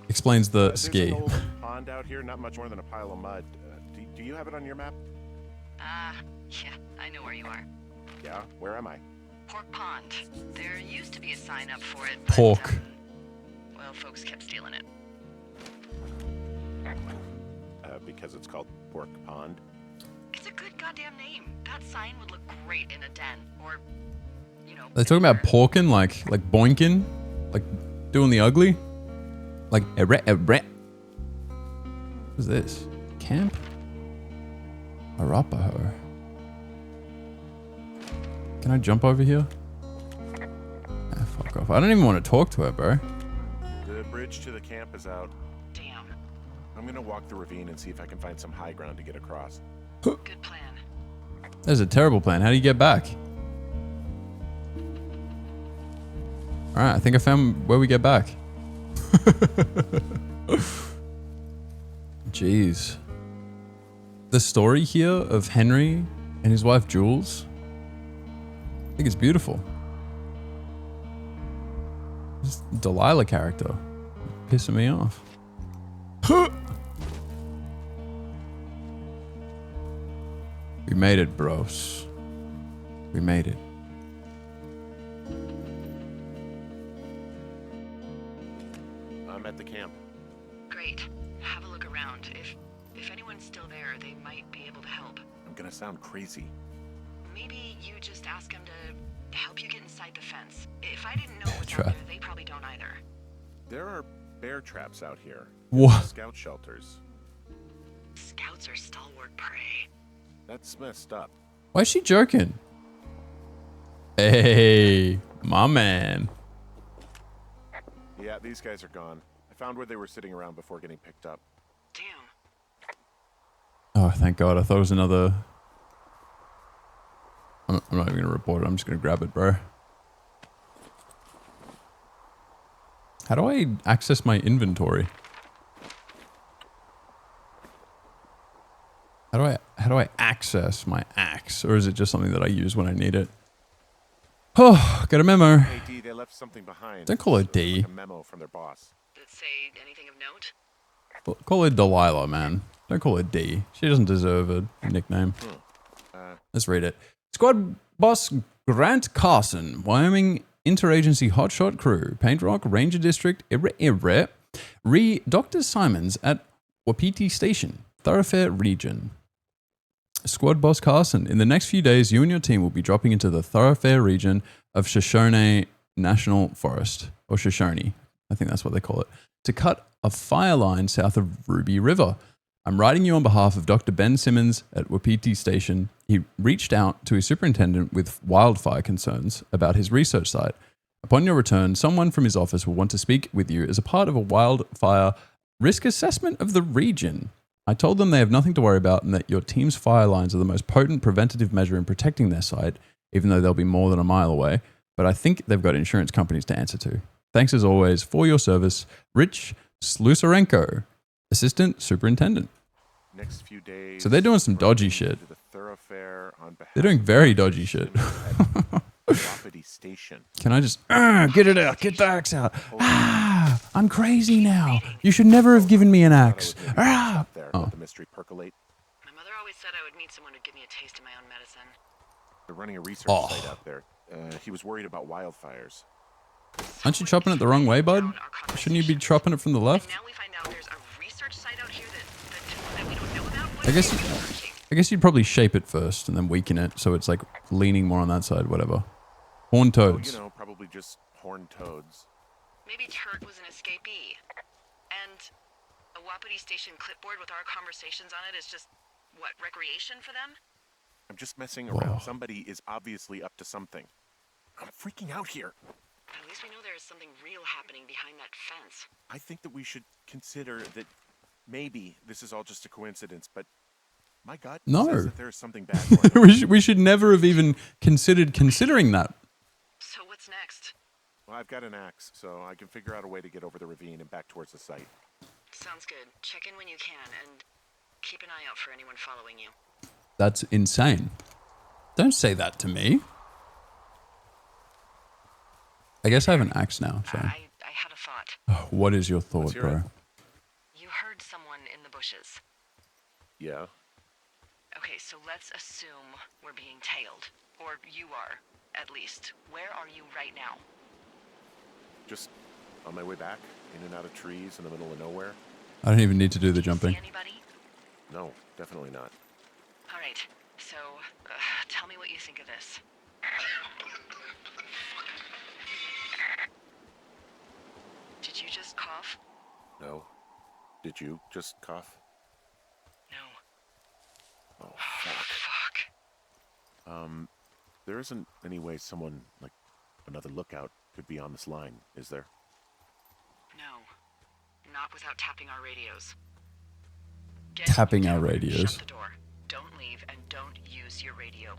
S2: There's
S1: ski.
S2: an old pond out here, not much more than a pile of mud. Do you have it on your map?
S3: Yeah, I know where you are.
S2: Yeah, where am I?
S3: Pork Pond. There used to be a sign up for it,
S1: Pork.
S3: but, well, folks kept stealing it.
S2: Because it's called Pork Pond.
S3: It's a good goddamn name. That sign would look great in a den, or, you know.
S1: They're talking about porking, like boinking, like doing the ugly, like What's this? Camp? Arapaho. Can I jump over here? Ah, fuck off. I don't even want to talk to her, bro.
S2: The bridge to the camp is out.
S3: Damn.
S2: I'm gonna walk the ravine and see if I can find some high ground to get across.
S3: Good plan.
S1: That's a terrible plan. How do you get back? Alright, I think I found where we get back. Jeez. The story here of Henry and his wife Jules, I think it's beautiful. This Delilah character pissing me off. We made it, bros. We made it.
S2: I'm at the camp.
S3: Great. Have a look around. If anyone's still there, they might be able to help.
S2: I'm gonna sound crazy.
S3: Maybe you just ask them to help you get inside the fence. If I didn't know what's out
S1: Trap.
S3: there, they probably don't either.
S2: There are bear traps out here.
S1: What?
S2: Scout shelters.
S3: Scouts are stalwart prey.
S2: That's messed up.
S1: Why is she joking? Hey, my man.
S2: Yeah, these guys are gone. I found where they were sitting around before getting picked up.
S3: Damn.
S1: Oh, thank God. I thought it was another... I'm not even going to report it. I'm just going to grab it, bro. How do I access my inventory? How do I access my axe? Or is it just something that I use when I need it? Oh, got a memo.
S2: Hey, D, they left something behind.
S1: Don't call her
S2: It was
S1: D.
S2: like a memo from their boss.
S3: Did it say anything of note?
S1: Call her Delilah, man. Don't call her D. She doesn't deserve a nickname. Let's read it. Squad boss Grant Carson, Wyoming Interagency Hotshot Crew, Paint Rock Ranger District, Dr. Simons at Wapiti Station, Thoroughfare Region. Squad boss Carson, in the next few days, you and your team will be dropping into the Thoroughfare region of Shoshone National Forest, or Shoshone, I think that's what they call it, to cut a fire line south of Ruby River. I'm writing you on behalf of Dr. Ben Simmons at Wapiti Station. He reached out to his superintendent with wildfire concerns about his research site. Upon your return, someone from his office will want to speak with you as a part of a wildfire risk assessment of the region. I told them they have nothing to worry about and that your team's fire lines are the most potent preventative measure in protecting their site, even though they'll be more than a mile away. But I think they've got insurance companies to answer to. Thanks as always for your service, Rich Slusarenko, Assistant Superintendent.
S2: Next few days.
S1: So they're doing some dodgy shit.
S2: To the thoroughfare on behalf
S1: They're doing very dodgy shit.
S2: Wapiti Station.
S1: Can I just get it out? Get the axe out. I'm crazy now. You should never have given me an axe.
S2: There,
S1: Oh.
S2: let the mystery percolate.
S3: My mother always said I would meet someone who'd give me a taste of my own medicine.
S2: They're running a research
S1: Oh.
S2: site out there. He was worried about wildfires.
S1: Aren't you chopping it the wrong way, bud? Shouldn't you be chopping it from the left?
S3: And now we find out there's a research site out here that we don't know about. What
S1: I
S3: are
S1: guess
S3: they
S1: you-
S3: researching?
S1: I guess you'd probably shape it first and then weaken it so it's like leaning more on that side, whatever. Horned
S2: Oh,
S1: toads.
S2: you know, probably just horned toads.
S3: Maybe Turk was an escapee. And a Wapiti Station clipboard with our conversations on it is just, what, recreation for them?
S2: I'm just messing
S1: Whoa.
S2: around. Somebody is obviously up to something. I'm freaking out here.
S3: At least we know there is something real happening behind that fence.
S2: I think that we should consider that maybe this is all just a coincidence, but my gut
S1: No.
S2: says that there's something bad going on.
S1: we should never have even considering that.
S3: So what's next?
S2: Well, I've got an axe, so I can figure out a way to get over the ravine and back towards the site.
S3: Sounds good. Check in when you can, and keep an eye out for anyone following you.
S1: That's insane. Don't say that to me. I guess I have an axe now, so.
S3: I had a thought.
S1: What is your
S2: Let's
S1: thought,
S2: hear
S1: bro?
S2: it.
S3: You heard someone in the bushes.
S2: Yeah.
S3: Okay, so so let's assume we're being tailed. Or you are, at least. Where are you right now?
S2: Just on my way back, in and out of trees in the middle of nowhere.
S1: I don't even need to do the jumping.
S3: See anybody?
S2: No, definitely not.
S3: All right, so tell me what you think of this. Did you just cough?
S2: No. Did you just cough?
S3: No.
S2: Oh, fuck.
S3: Fuck.
S2: There isn't any way someone, like, another lookout could be on this line, is there?
S3: No. Not without tapping our radios.
S1: Tapping our radios.
S3: Shut the door. Don't leave and don't use your radio.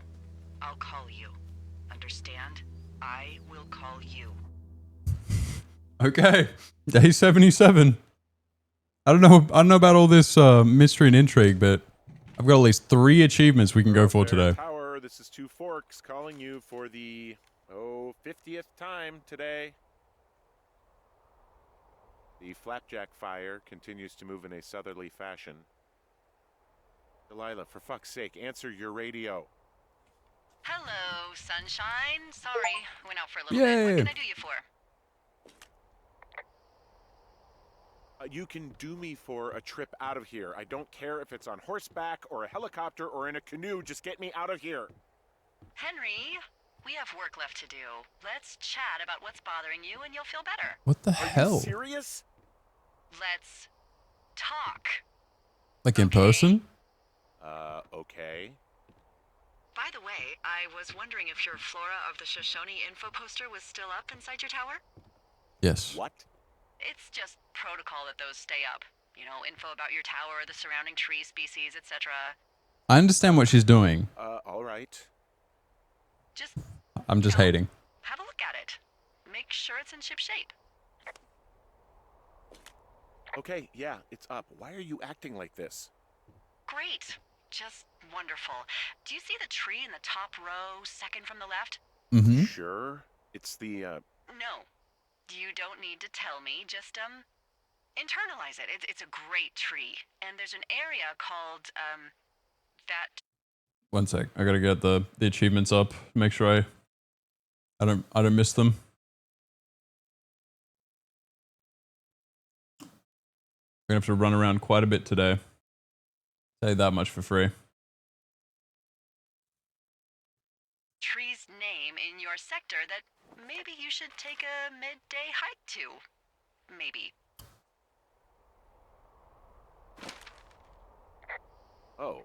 S3: I'll call you. Understand? I will call you.
S1: Okay. Day 77. I don't know about all this mystery and intrigue, but I've got at least 3 achievements we can go for today.
S2: Tower, this is Two Forks calling you for the 50th time today. The flapjack fire continues to move in a southerly fashion. Delilah, for fuck's sake, answer your radio.
S3: Hello, sunshine. Sorry, went out for a little
S1: Yay.
S3: bit. What can I do you for?
S2: You can do me for a trip out of here. I don't care if it's on horseback or a helicopter or in a canoe. Just get me out of here.
S3: Henry, we have work left to do. Let's chat about what's bothering you and you'll feel better.
S1: What the
S2: Are
S1: hell?
S2: you serious?
S3: Let's talk.
S1: Like in
S3: Okay.
S1: person?
S2: Okay.
S3: By the way, I was wondering if your Flora of the Shoshone info poster was still up inside your tower?
S1: Yes.
S2: What?
S3: It's just protocol that those stay up. You know, info about your tower, the surrounding tree species, etc.
S1: I understand what she's doing.
S2: All right.
S3: Just
S1: I'm just
S3: No.
S1: hating.
S3: have a look at it. Make sure it's in ship shape.
S2: Okay, yeah, it's up. Why are you acting like this?
S3: Great. Just wonderful. Do you see the tree in the top row, second from the left?
S1: Mm-hmm.
S2: Sure. It's the,
S3: No. You don't need to tell me. Just, internalize it. It's a great tree. And there's an area called, that...
S1: One sec. I gotta get the achievements up. Make sure I don't miss them. We're gonna have to run around quite a bit today. Say that much for free.
S3: tree's name in your sector that maybe you should take a midday hike to. Maybe.
S2: Oh,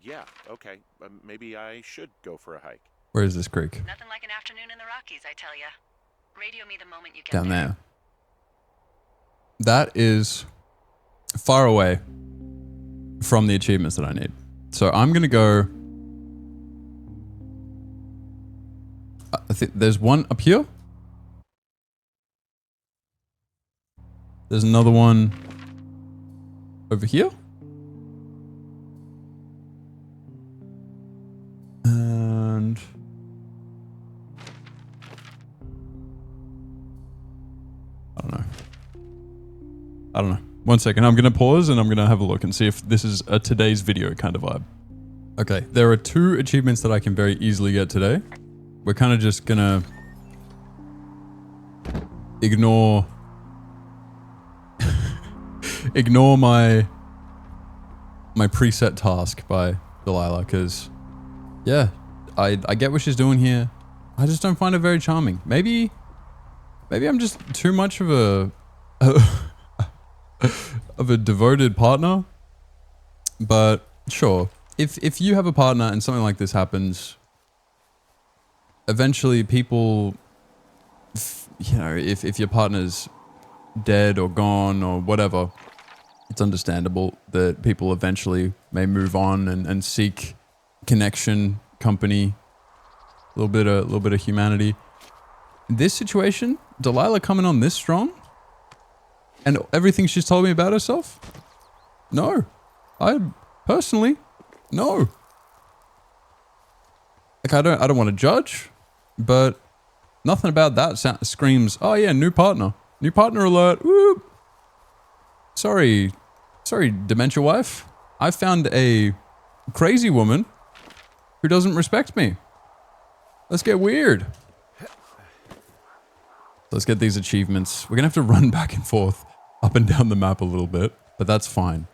S2: yeah, okay. Maybe I should go for a hike.
S1: Where is this creek?
S3: Nothing like an afternoon in the Rockies, I tell ya. Radio me the moment you get
S1: Down
S3: there.
S1: there. That is far away from the achievements that I need. So I'm gonna go. I think there's one up here. There's another one over here. And I don't know. One second. I'm going to pause and I'm going to have a look and see if this is a today's video kind of vibe. Okay. There are 2 achievements that I can very easily get today. We're kind of just going to ignore my preset task by Delilah, because yeah, I get what she's doing here. I just don't find it very charming. Maybe I'm just too much of a of a devoted partner. But sure, if you have a partner and something like this happens, eventually people, you know, if your partner's dead or gone or whatever, it's understandable that people eventually may move on and seek connection, company, a little bit of humanity. In this situation, Delilah coming on this strong, and everything she's told me about herself, no, I personally, no. Like I don't want to judge, but nothing about that screams, oh yeah, new partner alert. Whoop. Sorry, dementia wife. I found a crazy woman who doesn't respect me. Let's get weird. Let's get these achievements. We're going to have to run back and forth up and down the map a little bit, but that's fine.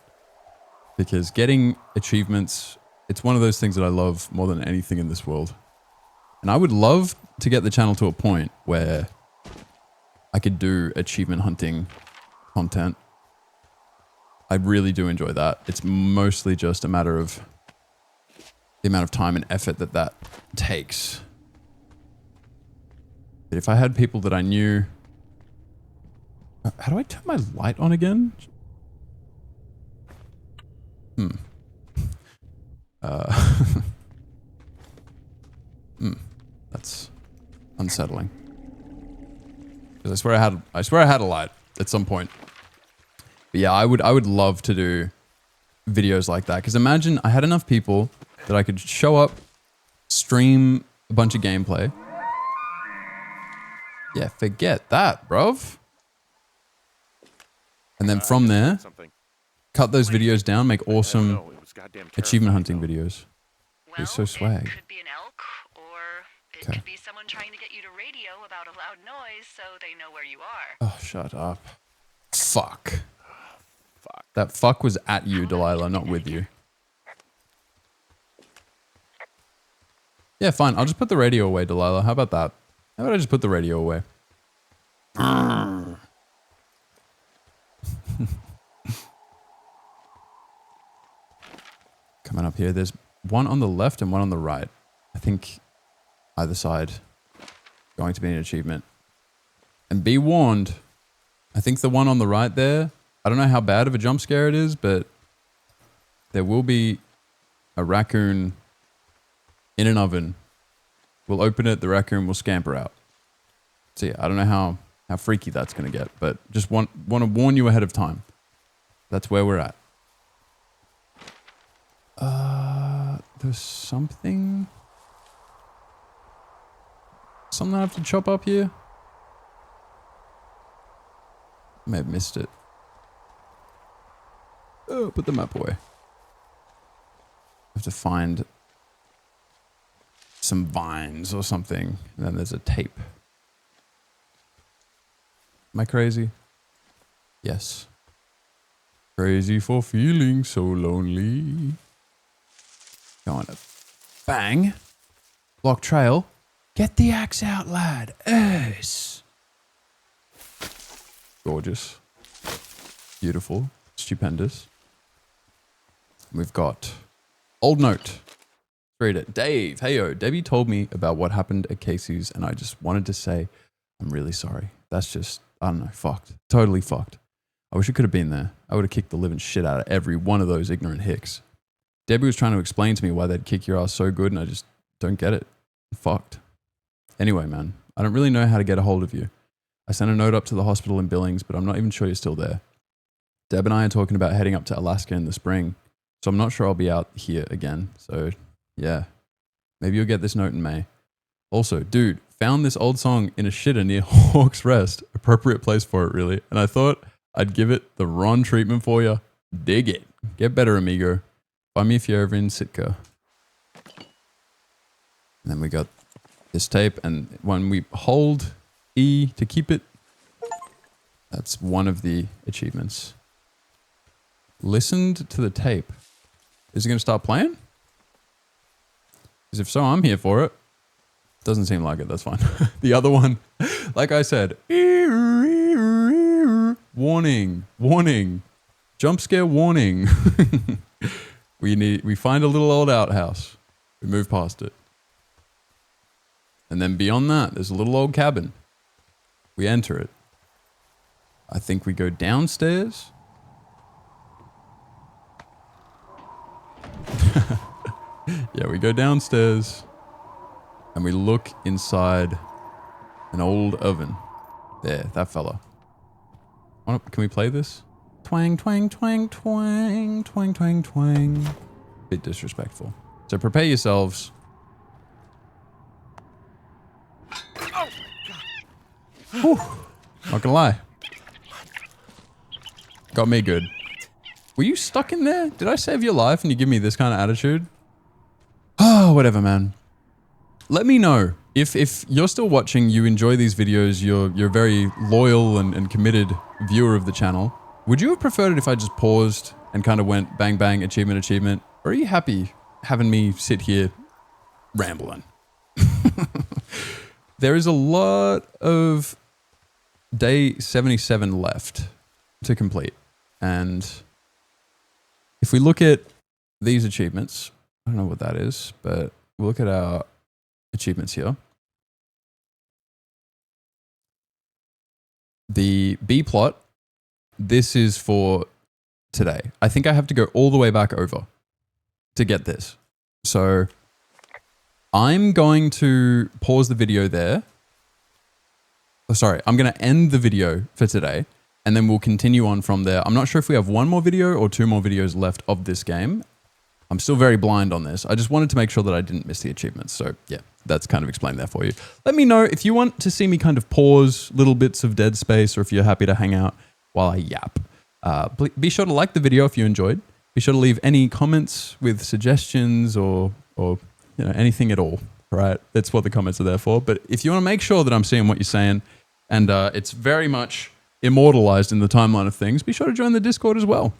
S1: Because getting achievements, it's one of those things that I love more than anything in this world. And I would love to get the channel to a point where I could do achievement hunting content. I really do enjoy that. It's mostly just a matter of the amount of time and effort that that takes. But if I had people that I knew... How do I turn my light on again? That's unsettling. Because I swear I had a light at some point. But yeah, I would love to do videos like that. Because imagine I had enough people that I could show up, stream a bunch of gameplay. Yeah, forget that, bruv. And then from there, cut those videos down, make awesome achievement hunting videos.
S3: Well,
S1: It's so swag.
S3: it could be an elk, or it
S1: Okay.
S3: could be someone trying to get you to radio about a loud noise so they know where you are.
S1: Oh, shut up. Fuck.
S2: Fuck.
S1: That fuck was at you, Delilah, not with you. Yeah, fine. I'll just put the radio away, Delilah. How about that? How about I just put the radio away? Coming up here, there's one on the left and one on the right. I think either side going to be an achievement. And be warned, I think the one on the right there, I don't know how bad of a jump scare it is, but there will be a raccoon in an oven. We'll open it, the raccoon will scamper out. So yeah, I don't know how freaky that's going to get, but just want to warn you ahead of time. That's where we're at. There's something I have to chop up here. I may have missed it. Oh, put the map away. I have to find some vines or something. And then there's a tape. Am I crazy? Yes. Crazy for feeling so lonely. Going to bang. Block trail. Get the axe out, lad. Yes. Gorgeous. Beautiful. Stupendous. We've got old note. Read it. Dave, heyo. Debbie told me about what happened at Casey's and I just wanted to say I'm really sorry. That's just, I don't know, fucked. Totally fucked. I wish I could have been there. I would have kicked the living shit out of every one of those ignorant hicks. Debbie was trying to explain to me why they'd kick your ass so good and I just don't get it. Fucked. Anyway, man, I don't really know how to get a hold of you. I sent a note up to the hospital in Billings, but I'm not even sure you're still there. Deb and I are talking about heading up to Alaska in the spring, so I'm not sure I'll be out here again. So, yeah, maybe you'll get this note in May. Also, dude, found this old song in a shitter near Hawk's Rest. Appropriate place for it, really. And I thought I'd give it the Ron treatment for you. Dig it. Get better, amigo. Find me if you're ever in Sitka. And then we got this tape, and when we hold E to keep it, that's one of the achievements. Listened to the tape. Is it going to start playing? Because if so, I'm here for it. Doesn't seem like it, that's fine. The other one, like I said, warning, warning, jump scare warning. We find a little old outhouse. We move past it. And then beyond that, there's a little old cabin. We enter it. I think we go downstairs. Yeah, we go downstairs. And we look inside an old oven. There, that fella. Can we play this? Twang, twang, twang, twang, twang, twang, twang. Bit disrespectful. So prepare yourselves. Whew. Not gonna lie. Got me good. Were you stuck in there? Did I save your life and you give me this kind of attitude? Oh, Oh, whatever, man. Let me know if you're still watching, you enjoy these videos, you're a very loyal and committed viewer of the channel. Would you have preferred it if I just paused and kind of went bang, bang, achievement? Or are you happy having me sit here rambling? There is a lot of day 77 left to complete. And if we look at these achievements, I don't know what that is, but we'll look at our achievements here. The B plot, this is for today. I think I have to go all the way back over to get this. So I'm going to pause the video there. Oh, sorry, I'm going to end the video for today and then we'll continue on from there. I'm not sure if we have one more video or two more videos left of this game. I'm still very blind on this. I just wanted to make sure that I didn't miss the achievements. So yeah, that's kind of explained there for you. Let me know if you want to see me kind of pause little bits of dead space or if you're happy to hang out while I yap. Be sure to like the video if you enjoyed. Be sure to leave any comments with suggestions or anything at all, right? That's what the comments are there for. But if you want to make sure that I'm seeing what you're saying and it's very much immortalized in the timeline of things, be sure to join the Discord as well.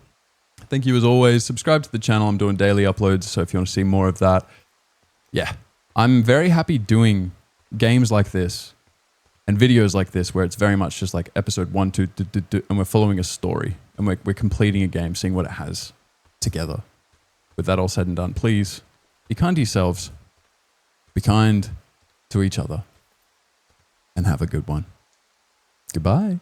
S1: Thank you as always. Subscribe to the channel. I'm doing daily uploads, so if you want to see more of that. Yeah, I'm very happy doing games like this and videos like this where it's very much just like episode 1, 2, and we're following a story and we're completing a game, seeing what it has together. With that all said and done, please be kind to yourselves, be kind to each other, and have a good one. Goodbye.